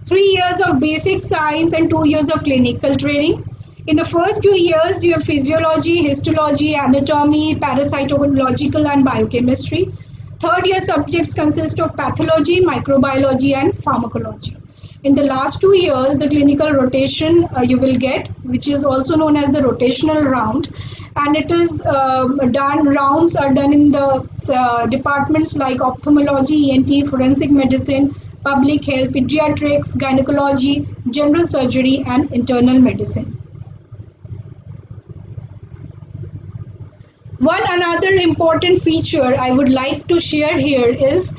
3 years of basic science and 2 years of clinical training. In the first 2 years, you have physiology, histology, anatomy, parasitological and biochemistry. Third year subjects consist of pathology, microbiology and pharmacology. In the last 2 years, the clinical rotation you will get, which is also known as the rotational round, and it is rounds are done in the departments like ophthalmology, ENT, forensic medicine, public health, pediatrics, gynecology, general surgery and internal medicine. One another important feature I would like to share here is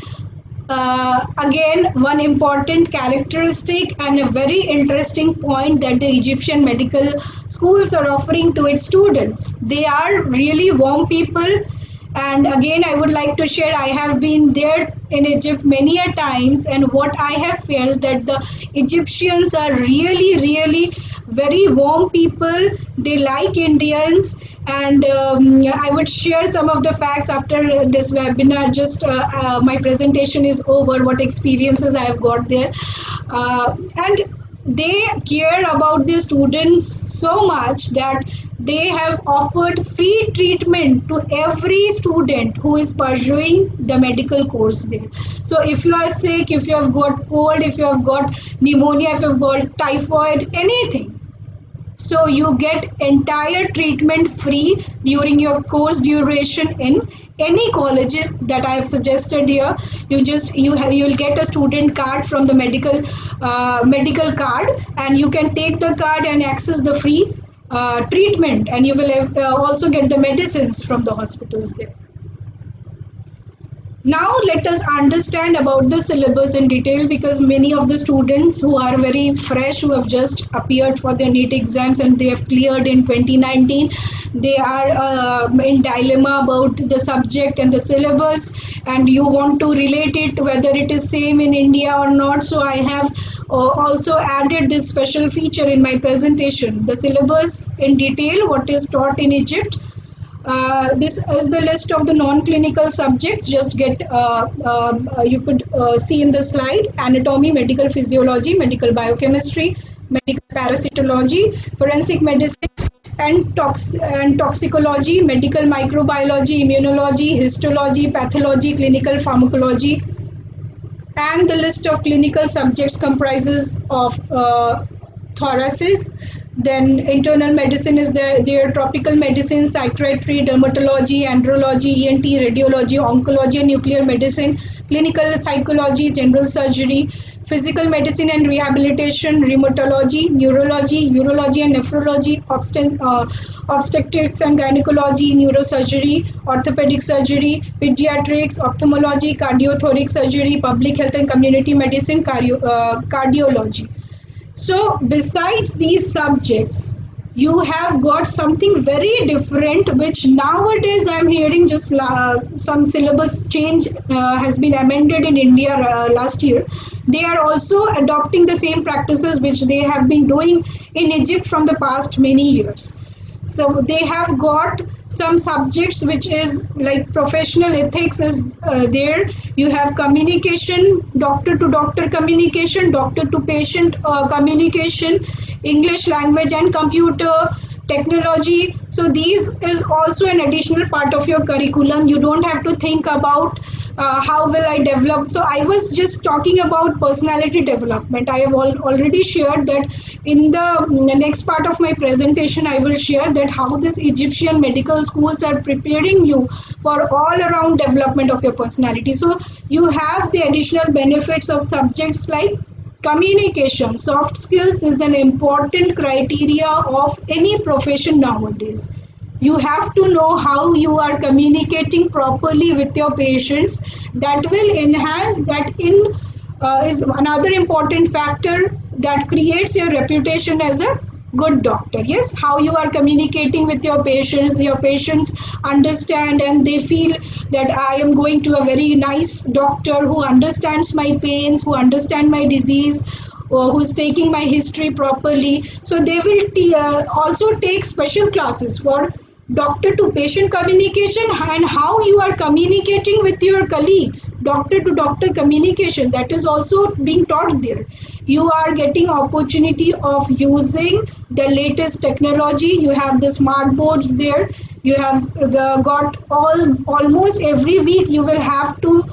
again one important characteristic and a very interesting point that the Egyptian medical schools are offering to its students. They are really warm people, and again I would like to share, I have been there in Egypt many a times, and what I have felt that the Egyptians are really very warm people. They like Indians, and I would share some of the facts after this webinar. Just my presentation is over, what experiences I have got there, and they care about their students so much that they have offered free treatment to every student who is pursuing the medical course there. So if you are sick, if you have got cold, if you have got pneumonia, if you have got typhoid, anything, so you get entire treatment free during your course duration in any college that I have suggested here. You'll get a student card from the medical card, and you can take the card and access the free treatment, and you will also get the medicines from the hospitals there. Now let us understand about the syllabus in detail, because many of the students who are very fresh, who have just appeared for their NEET exams and they have cleared in 2019, they are in dilemma about the subject and the syllabus, and you want to relate it whether it is same in India or not. So I have also added this special feature in my presentation, the syllabus in detail, what is taught in Egypt. This is the list of the non-clinical subjects. Just get you could see in the slide: anatomy, medical physiology, medical biochemistry, medical parasitology, forensic medicine, and toxicology, medical microbiology, immunology, histology, pathology, clinical pharmacology. And the list of clinical subjects comprises of thoracic, then internal medicine is there, tropical medicine, psychiatry, dermatology, andrology, ENT, radiology, oncology and nuclear medicine, clinical psychology, general surgery, physical medicine and rehabilitation, rheumatology, neurology, urology and nephrology, obstetrics and gynecology, neurosurgery, orthopedic surgery, pediatrics, ophthalmology, cardiothoracic surgery, public health and community medicine, cardiology. So, besides these subjects, you have got something very different, which nowadays I'm hearing just some syllabus change has been amended in India last year. They are also adopting the same practices which they have been doing in Egypt from the past many years. So they have got some subjects which is like professional ethics is there. You have communication, doctor to doctor communication, doctor to patient communication, English language and computer technology. So these is also an additional part of your curriculum. You don't have to think about how will I develop. So I was just talking about personality development. I have already shared that in the next part of my presentation. I will share that how this Egyptian medical schools are preparing you for all around development of your personality. So you have the additional benefits of subjects like communication. Soft skills is an important criteria of any profession nowadays. You have to know how you are communicating properly with your patients. That will enhance that in is another important factor that creates your reputation as a good doctor. Yes, how you are communicating with your patients understand and they feel that I am going to a very nice doctor who understands my pains, who understand my disease, who is taking my history properly. So they will also take special classes for doctor to patient communication and how you are communicating with your colleagues. Doctor to doctor communication, that is also being taught there. You are getting opportunity of using the latest technology. You have the smart boards there. You have got almost every week you will have to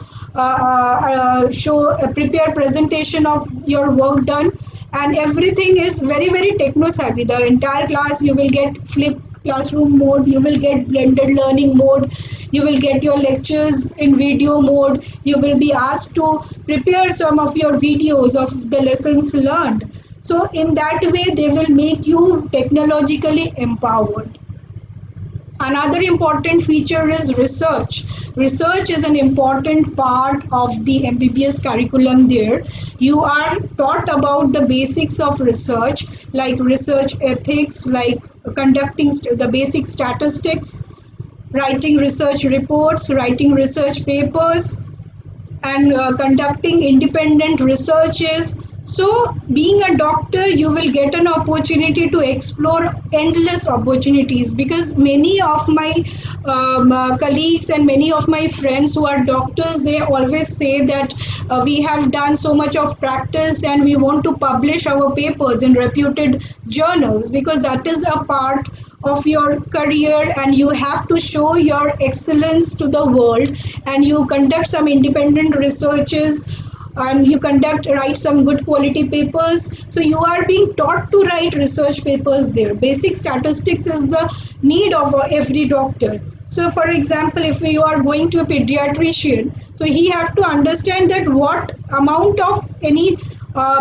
show prepare presentation of your work done, and everything is very very techno savvy. The entire class you will get flip classroom mode, you will get blended learning mode, you will get your lectures in video mode, you will be asked to prepare some of your videos of the lessons learned. So in that way they will make you technologically empowered. Another important feature is research. Research is an important part of the MBBS curriculum there. You are taught about the basics of research, like research ethics, like conducting the basic statistics, writing research reports, writing research papers, and conducting independent researches. So, being a doctor, you will get an opportunity to explore endless opportunities, because many of my colleagues and many of my friends who are doctors, they always say that we have done so much of practice and we want to publish our papers in reputed journals, because that is a part of your career and you have to show your excellence to the world, and you conduct some independent researches and you write some good quality papers. So you are being taught to write research papers there. Basic statistics is the need of every doctor. So for example, if you are going to a pediatrician, so he have to understand that what amount of any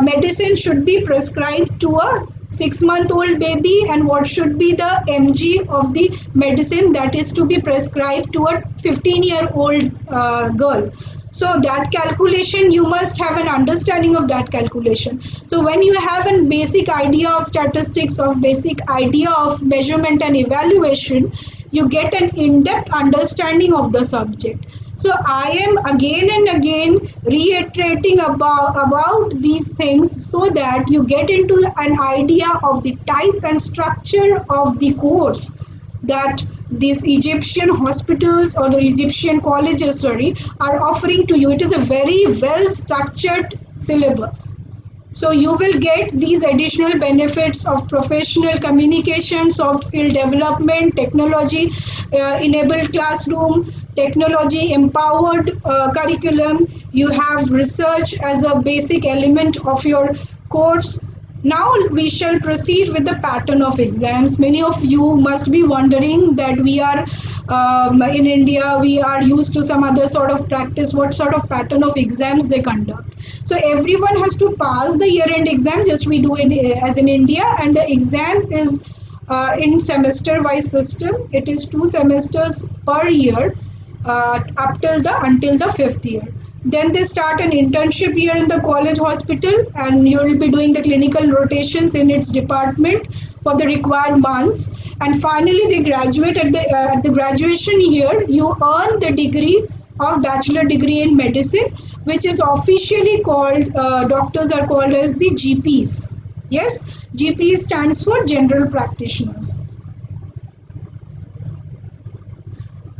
medicine should be prescribed to a 6-month-old baby and what should be the mg of the medicine that is to be prescribed to a 15-year-old girl. So that calculation, you must have an understanding of that calculation. So when you have a basic idea of statistics, or basic idea of measurement and evaluation, you get an in-depth understanding of the subject. So I am again and again reiterating about these things so that you get into an idea of the type and structure of the course that these Egyptian hospitals or the Egyptian colleges, are offering to you. It is a very well structured syllabus. So you will get these additional benefits of professional communication, soft skill development, technology enabled classroom, technology empowered curriculum. You have research as a basic element of your course. Now we shall proceed with the pattern of exams. Many of you must be wondering that we are in India, we are used to some other sort of practice, what sort of pattern of exams they conduct. So everyone has to pass the year-end exam, just we do as in India, and the exam is in semester-wise system. It is 2 semesters per year until the 5th year. Then they start an internship year in the college hospital, and you will be doing the clinical rotations in its department for the required months. And finally, they graduate at the graduation year. You earn the degree of bachelor degree in medicine, which is officially called, doctors are called as the GPs. Yes, GP stands for general practitioners.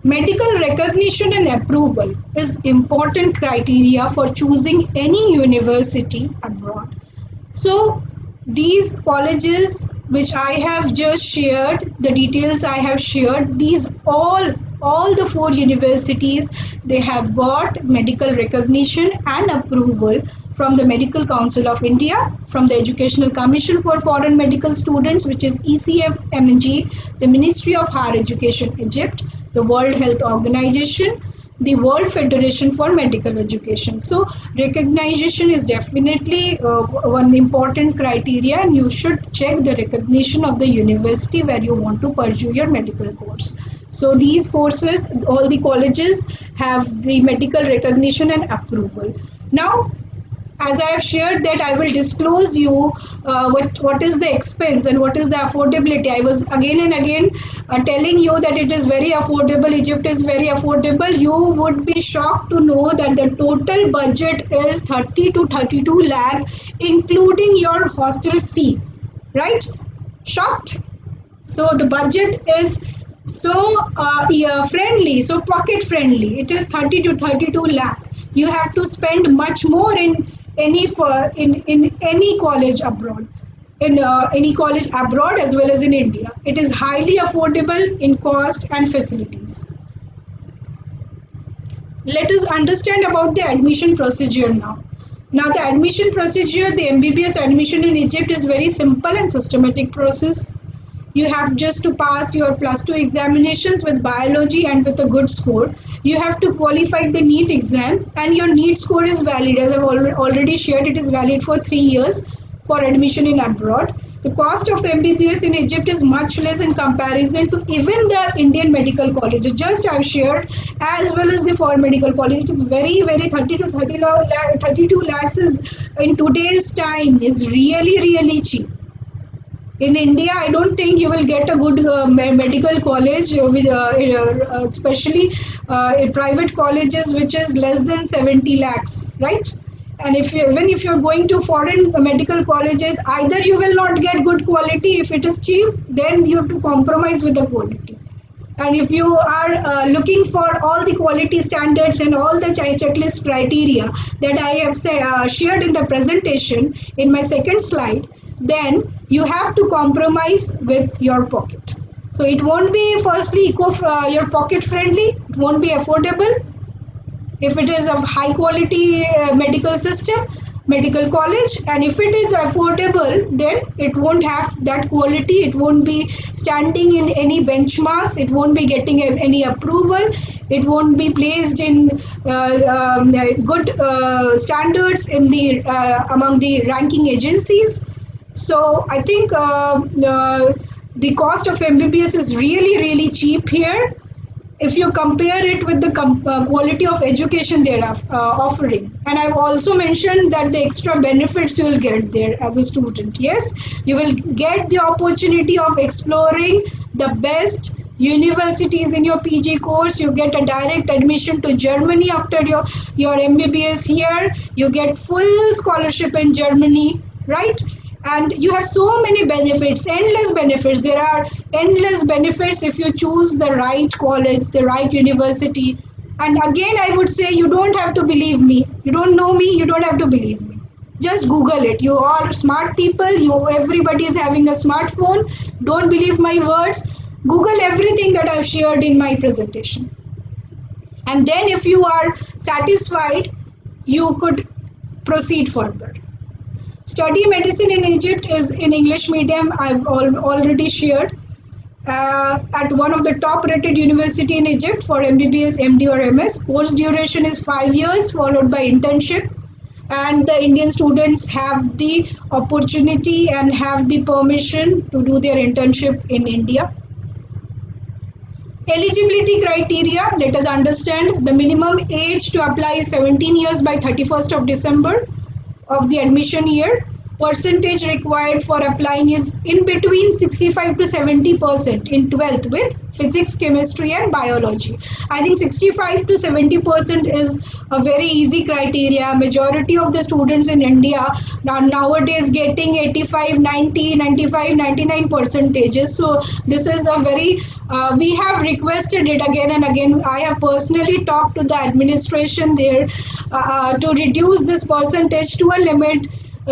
Medical recognition and approval is important criteria for choosing any university abroad. So these colleges which I have just shared, the details I have shared, these all the 4 universities, they have got medical recognition and approval from the Medical Council of India, from the Educational Commission for Foreign Medical Students, which is ECFMG, the Ministry of Higher Education Egypt, the World Health Organization, the World Federation for Medical Education. So recognition is definitely one important criteria, and you should check the recognition of the university where you want to pursue your medical course. So these courses, all the colleges have the medical recognition and approval. Now, as I have shared that I will disclose you what is the expense and what is the affordability. I was again and again telling you that it is very affordable. Egypt is very affordable. You would be shocked to know that the total budget is 30 to 32 lakh, including your hostel fee. Right? Shocked? So the budget is so friendly, so pocket friendly. It is 30 to 32 lakh. You have to spend much more in any college abroad, in any college abroad as well as in India. It is highly affordable in cost and facilities. Let us understand about the admission procedure now. Now the admission procedure, the MBBS admission in Egypt is very simple and systematic process. You have just to pass your +2 examinations with biology and with a good score. You have to qualify the NEET exam, and your NEET score is valid. As I've already shared, it is valid for 3 years for admission in abroad. The cost of MBBS in Egypt is much less in comparison to even the Indian medical colleges. Just I've shared, as well as the foreign medical college. It is very, very 32 lakhs is in today's time is really, really cheap. In India, I don't think you will get a good medical college, especially in private colleges, which is less than 70 lakhs, right? And even if you're going to foreign medical colleges, either you will not get good quality. If it is cheap, then you have to compromise with the quality. And if you are looking for all the quality standards and all the checklist criteria that I have shared in the presentation in my second slide, then you have to compromise with your pocket. So it won't be firstly your pocket friendly, it won't be affordable. If it is of high quality medical system, medical college, and if it is affordable, then it won't have that quality, it won't be standing in any benchmarks, it won't be getting any approval, it won't be placed in good standards in the among the ranking agencies. So I think the cost of MBBS is really, really cheap here if you compare it with the quality of education they're offering. And I've also mentioned that the extra benefits you will get there as a student. Yes, you will get the opportunity of exploring the best universities in your PG course. You get a direct admission to Germany after your MBBS here. You get full scholarship in Germany, right? And you have so many benefits, endless benefits. There are endless benefits if you choose the right college, the right university. And again, I would say, you don't have to believe me. You don't know me, you don't have to believe me. Just Google it. You all smart people, everybody is having a smartphone. Don't believe my words. Google everything that I've shared in my presentation. And then if you are satisfied, you could proceed further. Study medicine in Egypt is in English medium. I've already shared at one of the top rated university in Egypt for MBBS, MD or MS. Course duration is 5 years followed by internship. And the Indian students have the opportunity and have the permission to do their internship in India. Eligibility criteria, let us understand. The minimum age to apply is 17 years by 31st of December of the admission year. Percentage required for applying is in between 65 to 70% in 12th with physics, chemistry and biology. I think 65 to 70% is a very easy criteria. Majority of the students in India are nowadays getting 85, 90, 95, 99 percentages. So this is a very, we have requested it again and again. I have personally talked to the administration there to reduce this percentage to a limit,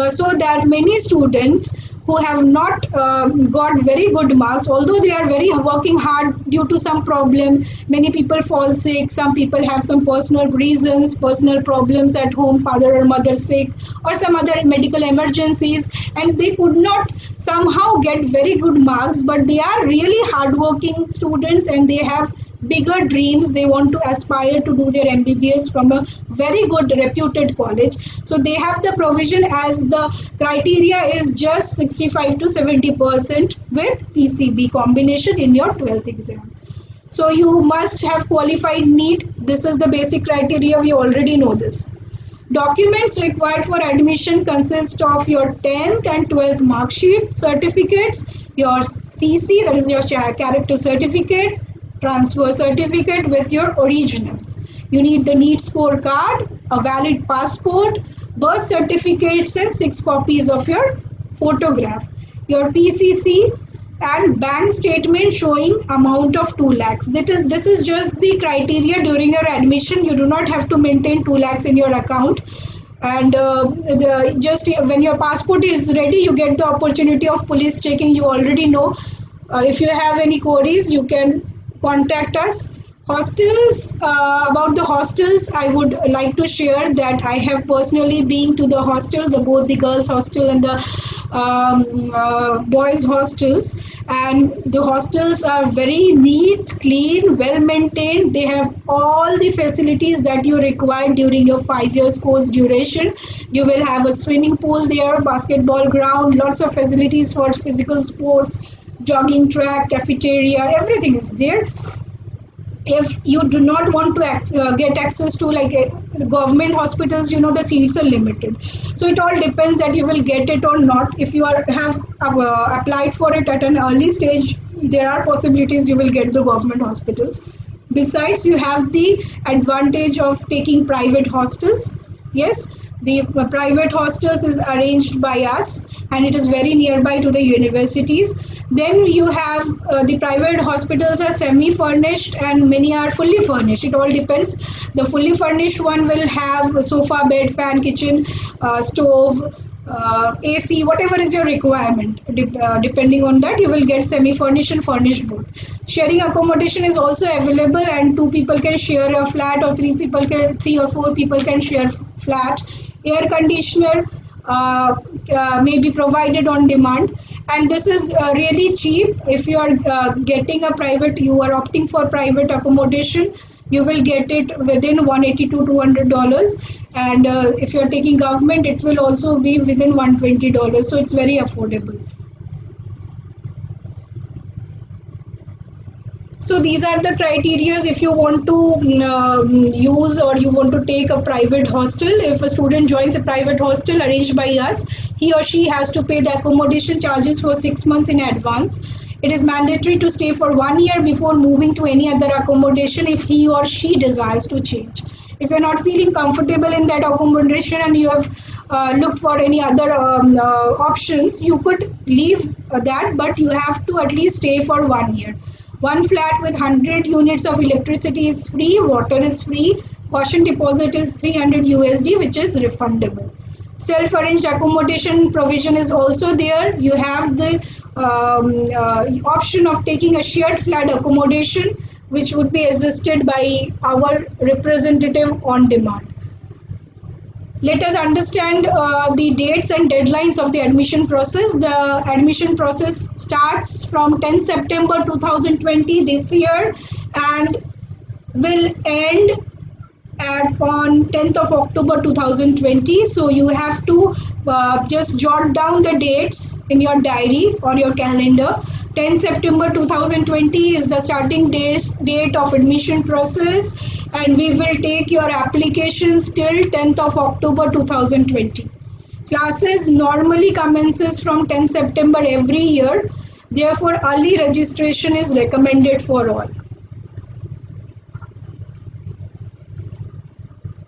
so that many students who have not got very good marks, although they are very working hard due to some problem, many people fall sick, some people have some personal reasons, personal problems at home, father or mother sick, or some other medical emergencies, and they could not somehow get very good marks, but they are really hardworking students and they have bigger dreams. They want to aspire to do their MBBS from a very good reputed college. So they have the provision, as the criteria is just 65 to 70% with PCB combination in your 12th exam. So you must have qualified NEET. This is the basic criteria. We already know this. Documents required for admission consist of your 10th and 12th mark sheet, certificates, your CC, that is your character certificate, transfer certificate with your originals. You need the NEET scorecard, a valid passport, birth certificates and 6 copies of your photograph, your PCC and bank statement showing amount of 2 lakhs. This is just the criteria during your admission. You do not have to maintain 2 lakhs in your account. And just when your passport is ready, you get the opportunity of police checking. You already know. If you have any queries, you can contact us. Hostels, about the hostels, I would like to share that I have personally been to the hostel, both the girls hostel and the boys hostels, and the hostels are very neat, clean, well maintained. They have all the facilities that you require during your 5 years course duration. You will have a swimming pool there, basketball ground, lots of facilities for physical sports, jogging track, cafeteria, everything is there. If you do not want to get access to like government hospitals, the seats are limited. So it all depends that you will get it or not. If you have applied for it at an early stage, there are possibilities you will get the government hospitals. Besides, you have the advantage of taking private hostels. Yes, the private hostels is arranged by us and it is very nearby to the universities. Then you have the private hospitals are semi-furnished and many are fully furnished. It all depends. The fully furnished one will have a sofa, bed, fan, kitchen, stove, AC, whatever is your requirement. Depending on that, you will get semi-furnished and furnished both. Sharing accommodation is also available, and 2 people can share a flat, or 3 or 4 people can share flat. Air conditioner may be provided on demand, and this is really cheap. If you are getting a private, you are opting for private accommodation, you will get it within 180 to $200, and if you're taking government, it will also be within $120. So it's very affordable. So these are the criterias if you want to use or you want to take a private hostel. If a student joins a private hostel arranged by us, he or she has to pay the accommodation charges for 6 months in advance. It is mandatory to stay for 1 year before moving to any other accommodation if he or she desires to change. If you're not feeling comfortable in that accommodation and you have looked for any other options, you could leave that, but you have to at least stay for 1 year. One flat with 100 units of electricity is free, water is free, caution deposit is 300 USD, which is refundable. Self-arranged accommodation provision is also there. You have the option of taking a shared flat accommodation, which would be assisted by our representative on demand. Let us understand the dates and deadlines of the admission process. The admission process starts from 10 September 2020 this year and will end on 10th of October 2020. So you have to just jot down the dates in your diary or your calendar. 10 September 2020 is the starting date of admission process, and we will take your applications till 10th of October 2020. Classes normally commences from 10 September every year. Therefore, early registration is recommended for all.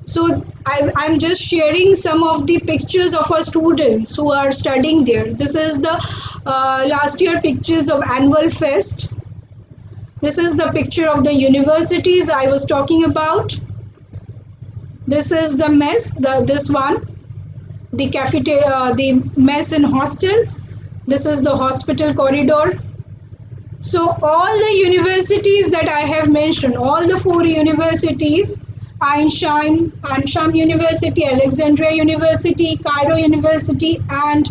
So I'm just sharing some of the pictures of our students who are studying there. This is the last year pictures of annual fest. This is the picture of the universities I was talking about. This is the mess, this one, the cafeteria, the mess and hostel. This is the hospital corridor. So all the universities that I have mentioned, all the 4 universities, Ain Sham University, Alexandria University, Cairo University, and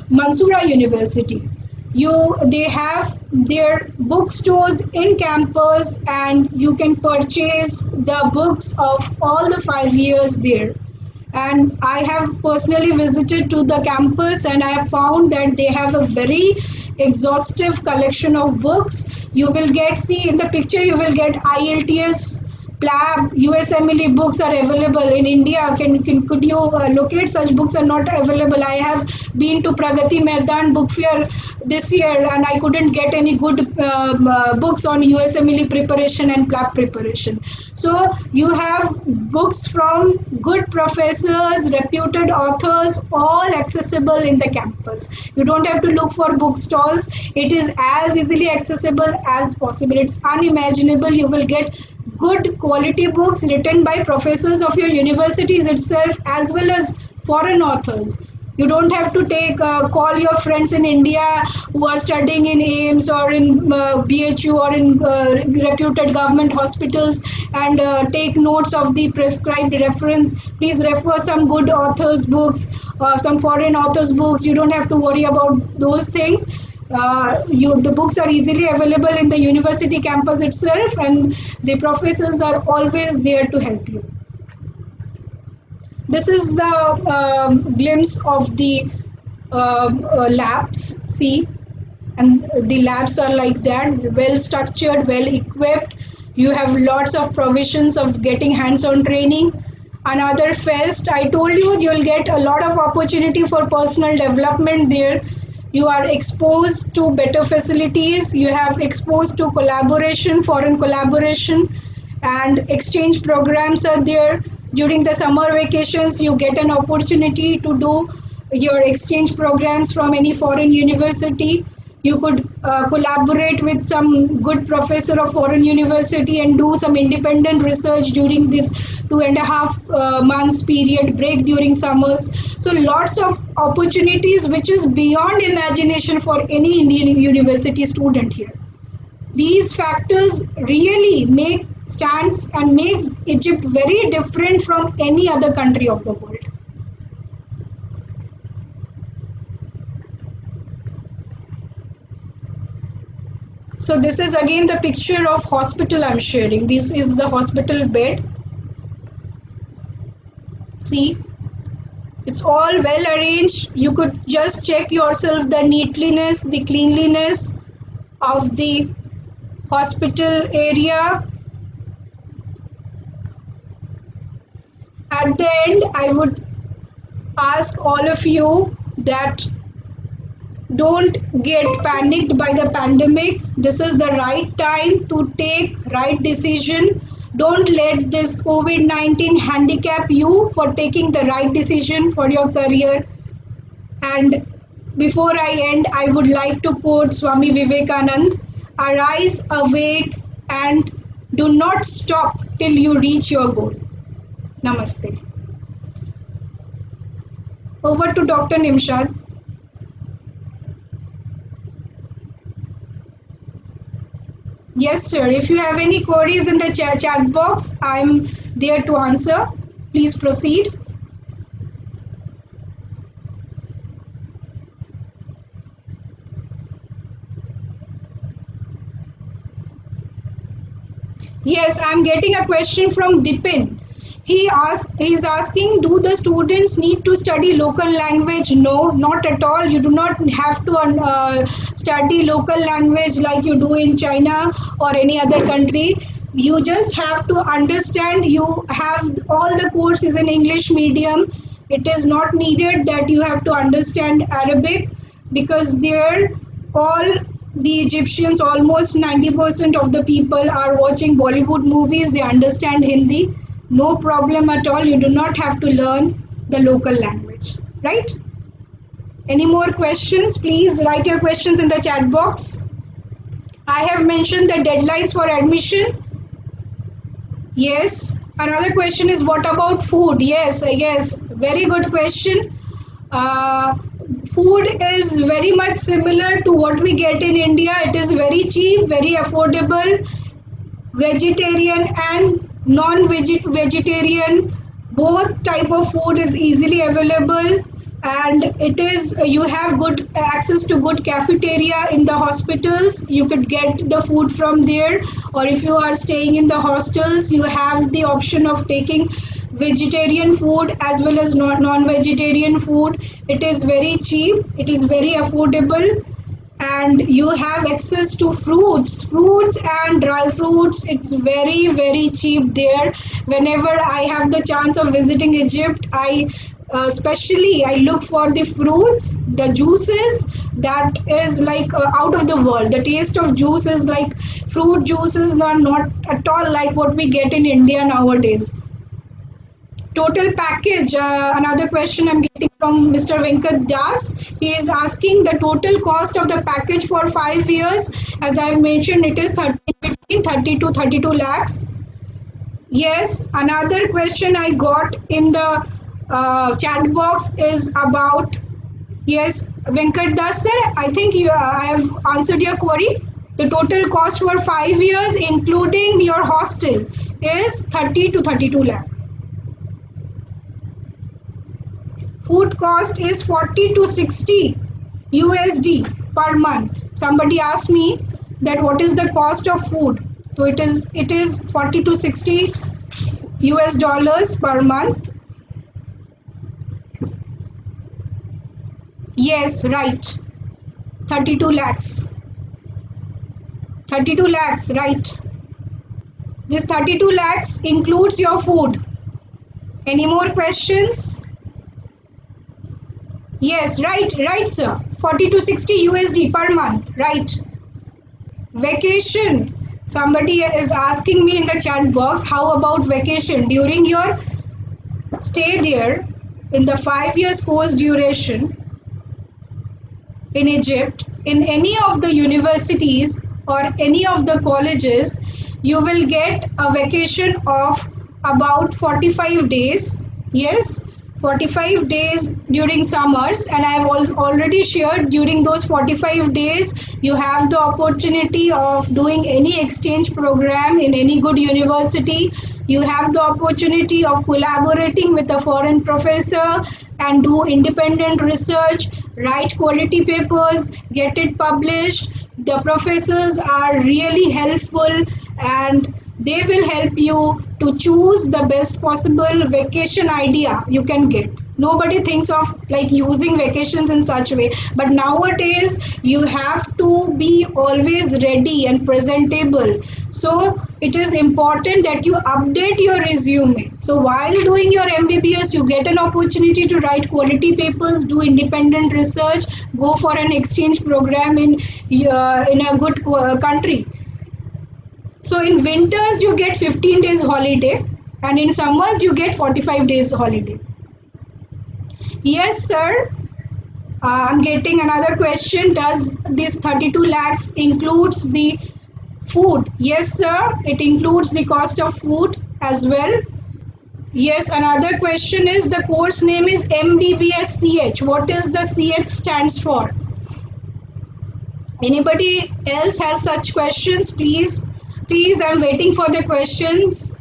Mansoura University. They have their bookstores in campus, and you can purchase the books of all the 5 years there. And I have personally visited to the campus, and I have found that they have a very exhaustive collection of books. You will get, see in the picture, you will get IELTS, PLAB, USMLE books are available in India. Could you locate such books are not available? I have been to Pragati Maidan book fair this year, and I couldn't get any good books on USMLE preparation and PLAB preparation. So you have books from good professors, reputed authors, all accessible in the campus. You don't have to look for book-stalls. It is as easily accessible as possible. It's unimaginable. You will get good quality books written by professors of your universities itself, as well as foreign authors. You don't have to call your friends in India who are studying in AIMS or in BHU or in reputed government hospitals and take notes of the prescribed reference. Please refer some good authors' books, some foreign authors' books. You don't have to worry about those things. The books are easily available in the university campus itself, and the professors are always there to help you. This is the glimpse of the labs. See, and the labs are like that, well structured, well equipped. You have lots of provisions of getting hands-on training. Another fest, I told you, you'll get a lot of opportunity for personal development there. You are exposed to better facilities. You have exposed to collaboration, foreign collaboration, and exchange programs are there. During the summer vacations, you get an opportunity to do your exchange programs from any foreign university. You could collaborate with some good professor of foreign university and do some independent research during this 2.5 months period break during summers. So lots of opportunities which is beyond imagination for any Indian university student here. These factors really makes Egypt very different from any other country of the world. So this is again the picture of hospital I'm sharing. This is the hospital bed. See, it's all well arranged. You could just check yourself the neatliness, the cleanliness of the hospital area. At the end, I would ask all of you that don't get panicked by the pandemic. This is the right time to take right decision. Don't let this COVID-19 handicap you for taking the right decision for your career. And before I end, I would like to quote Swami Vivekanand: arise, awake, and do not stop till you reach your goal. Namaste. Over to Dr. Nimshad. Yes, sir. If you have any queries in the chat box, I'm there to answer. Please proceed. Yes, I'm getting a question from Dipin. He's asking, do the students need to study local language? No, not at all. You do not have to study local language like you do in China or any other country. You just have to understand. You have all the courses in English medium. It is not needed that you have to understand Arabic, because there all the Egyptians, almost 90% of the people are watching Bollywood movies. They understand Hindi. No problem at all. You do not have to learn the local language, right? Any more questions? Please write your questions in the chat box. I have mentioned the deadlines for admission. Yes. Another question is, what about food? Yes, very good question. Food is very much similar to what we get in India. It is very cheap, very affordable. Vegetarian and non-vegetarian, both type of food is easily available, and it is, you have good access to good cafeteria in the hospitals. You could get the food from there, or if you are staying in the hostels, you have the option of taking vegetarian food as well as non-vegetarian food. It is very cheap, it is very affordable, and you have access to fruits and dry fruits. It's very cheap there. Whenever I have the chance of visiting Egypt, I look for the fruits, the juices, that is like out of the world. The taste of juice is like, fruit juices are not at all like what we get in India nowadays. Total package, another question I'm getting from Mr. Venkat Das. He is asking the total cost of the package for 5 years. As I mentioned, it is 30 to 32 lakhs. Yes, another question I got in the chat box is about, yes, Venkat Das sir, I think I have answered your query. The total cost for 5 years, including your hostel, is 30 to 32 lakh. Food cost is 40 to 60 USD per month. Somebody asked me that what is the cost of food. So it is 40 to 60 US dollars per month. Yes, right. 32 lakhs. 32 lakhs, right. This 32 lakhs includes your food. Any more questions? Yes, right, sir. 40 to 60 USD per month, right. Vacation. Somebody is asking me in the chat box, how about vacation? During your stay there, in the 5 years course duration in Egypt, in any of the universities or any of the colleges, you will get a vacation of about 45 days. Yes, 45 days during summers, and I have already shared, during those 45 days you have the opportunity of doing any exchange program in any good university. You have the opportunity of collaborating with a foreign professor and do independent research, write quality papers, get it published. The professors are really helpful and they will help you to choose the best possible vacation idea you can get. Nobody thinks of like using vacations in such way, but nowadays you have to be always ready and presentable. So it is important that you update your resume. So while doing your MBBS, you get an opportunity to write quality papers, do independent research, go for an exchange program in a good country. So in winters you get 15 days holiday, and in summers you get 45 days holiday. Yes, sir. I'm getting another question. Does this 32 lakhs includes the food? Yes, sir. It includes the cost of food as well. Yes, another question is the course name is MBBS-CH. What is the CH stands for? Anybody else has such questions? Please, I'm waiting for the questions.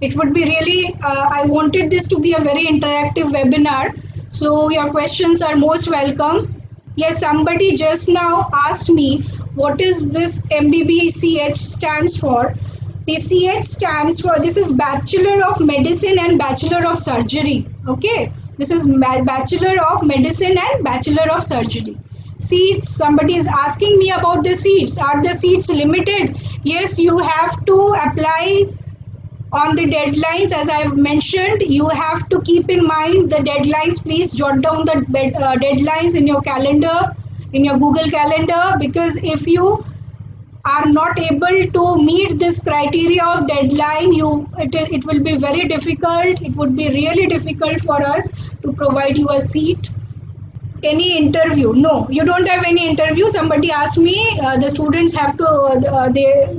It would be really, I wanted this to be a very interactive webinar. So your questions are most welcome. Yes, somebody just now asked me what is this MBBCH stands for. The CH stands for, this is Bachelor of Medicine and Bachelor of Surgery. Okay, this is Bachelor of Medicine and Bachelor of Surgery. Seats, somebody is asking me about the seats. Are the seats limited? Yes, you have to apply on the deadlines. As I've mentioned, you have to keep in mind the deadlines. Please jot down the deadlines in your calendar, in your Google Calendar, because if you are not able to meet this criteria of deadline, it will be very difficult. It would be really difficult for us to provide you a seat. Any interview? No, you don't have any interview. Somebody asked me, the students have to,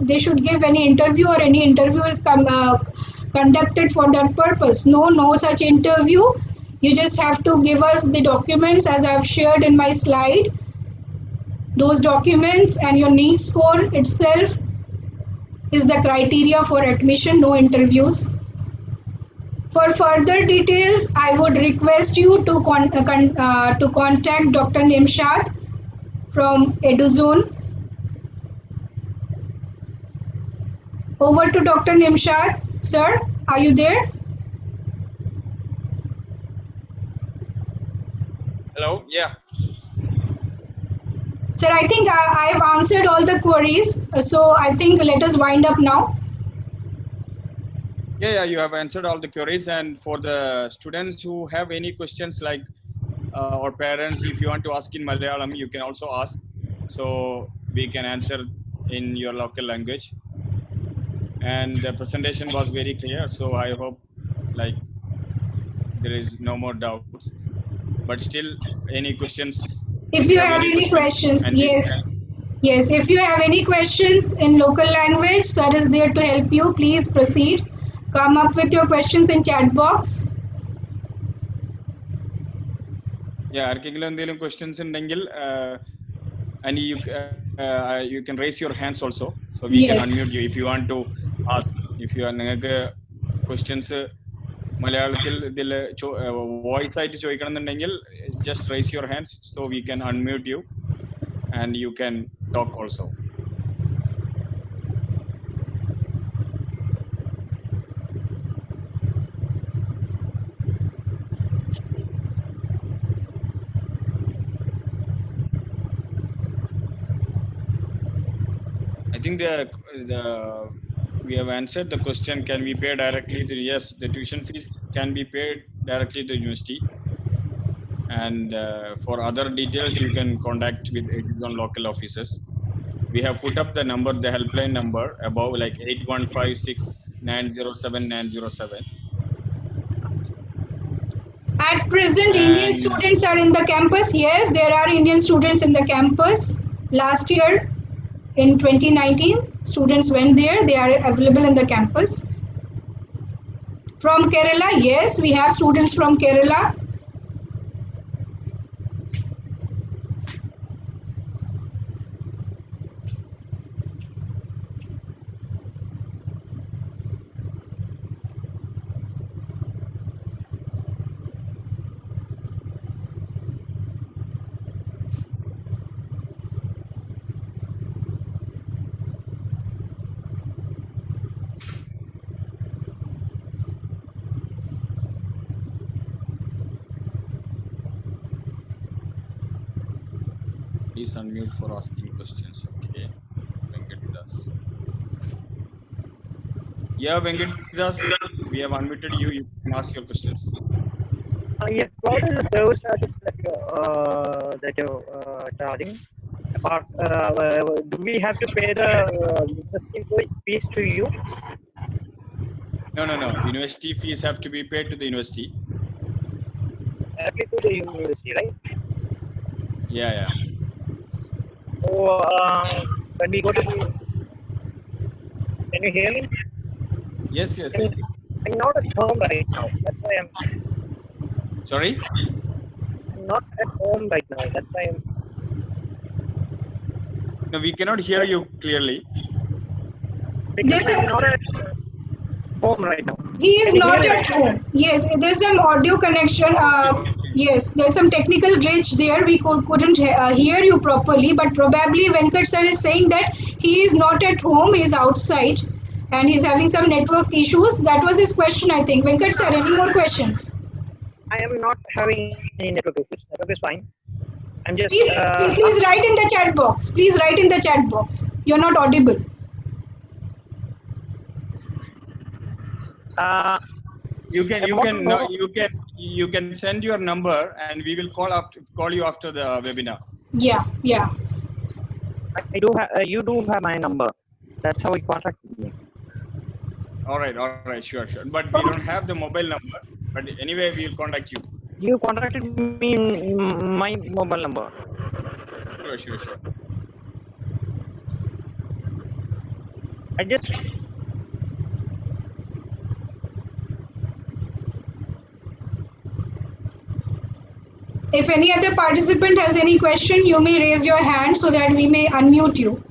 they should give any interview, or any interview is conducted for that purpose. No such interview. You just have to give us the documents as I've shared in my slide. Those documents and your NEET score itself is the criteria for admission. No interviews. For further details, I would request you to contact Dr. Nimshad from EduZone. Over to Dr. Nimshad. Sir, are you there?
Hello, yeah.
Sir, I think I've answered all the queries. So I think let us wind up now.
Yeah, you have answered all the queries. And for the students who have any questions, like or parents, if you want to ask in Malayalam, you can also ask. So we can answer in your local language. And the presentation was very clear. So I hope like there is no more doubts. But still, any questions?
If you have any questions,
and
yes. Yes, if you have any questions in local language, sir is there to help you. Please proceed. Come up with your questions in chat box.
Yeah, ആർക്കെങ്കിലും എന്തെങ്കിലും questions ഉണ്ടെങ്കിൽ and you can raise your hands also, so we can
Yes.
unmute you if you want to ask. If you are നിങ്ങൾക്ക് questions മലയാളത്തിൽ ഇതിൽ voice ആയിട്ട് ചോദിക്കണം എന്നുണ്ടെങ്കിൽ just raise your hands so we can unmute you and you can talk also. I think we have answered the question. Can we pay directly to? Yes, the tuition fees can be paid directly to university. And for other details, you can contact with EduZone local offices. We have put up the number, the helpline number above, like 8156907907.
At present, Indian students are in the campus. Yes, there are Indian students in the campus. Last year, in 2019, students went there. They are available in the campus. From Kerala, yes, we have students from Kerala.
Please unmute for asking questions. Okay. Venkatidas. Yeah, Venkatidas, we have unmuted you. You can ask your questions.
Yes, what is the service charges that you're charging? Apart, do we have to pay the university fees to you?
No. University fees have to be paid to the university.
Directly to the university, right?
Yeah.
So when we go to the, can you hear me?
Yes.
I'm not at home right now. That's why I'm
Sorry?
not at home right now. That's why I'm.
No, we cannot hear you clearly.
Because
There's
I'm
a-
not at home right now.
He is
Can you
not
hear me?
at home. Yes, there's some audio connection. Yes, there's some technical glitch there. We couldn't hear you properly, but probably Venkat sir is saying that he is not at home, he is outside and he's having some network issues. That was his question, I think. Venkat sir, any more questions?
I am not having any network issues. Network is fine. I'm just.
Please write in the chat box. Please write in the chat box. You're not audible.
You can send your number and we will call you after the webinar.
Yeah.
I do have. You do have my number. That's how you contacted me.
All right, sure. But we don't have the mobile number. But anyway, we will contact you.
You contacted me in my mobile number.
Sure.
I just.
If any other participant has any question, you may raise your hand so that we may unmute you.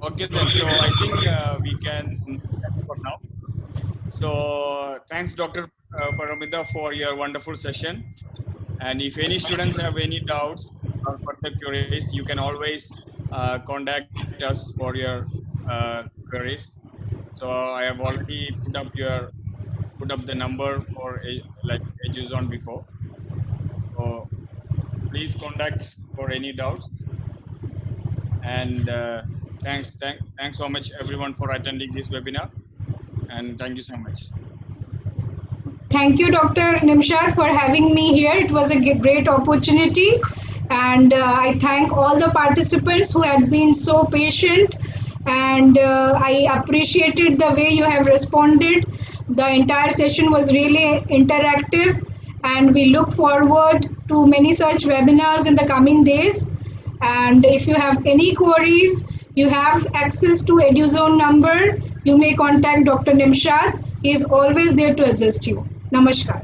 Okay then. So I think we can end for now. So thanks, Dr. Paramita, for your wonderful session. And if any students have any doubts or further queries, you can always contact us for your queries. So I have already put up the number for like EduZone before. So please contact for any doubts. And thanks so much everyone for attending this webinar. And thank you so much.
Thank you, Dr. Nimshad, for having me here. It was a great opportunity. And I thank all the participants who had been so patient. And I appreciated the way you have responded. The entire session was really interactive. And we look forward to many such webinars in the coming days. And if you have any queries, you have access to EduZone number. You may contact Dr. Nimshad. He is always there to assist you. Namaskar.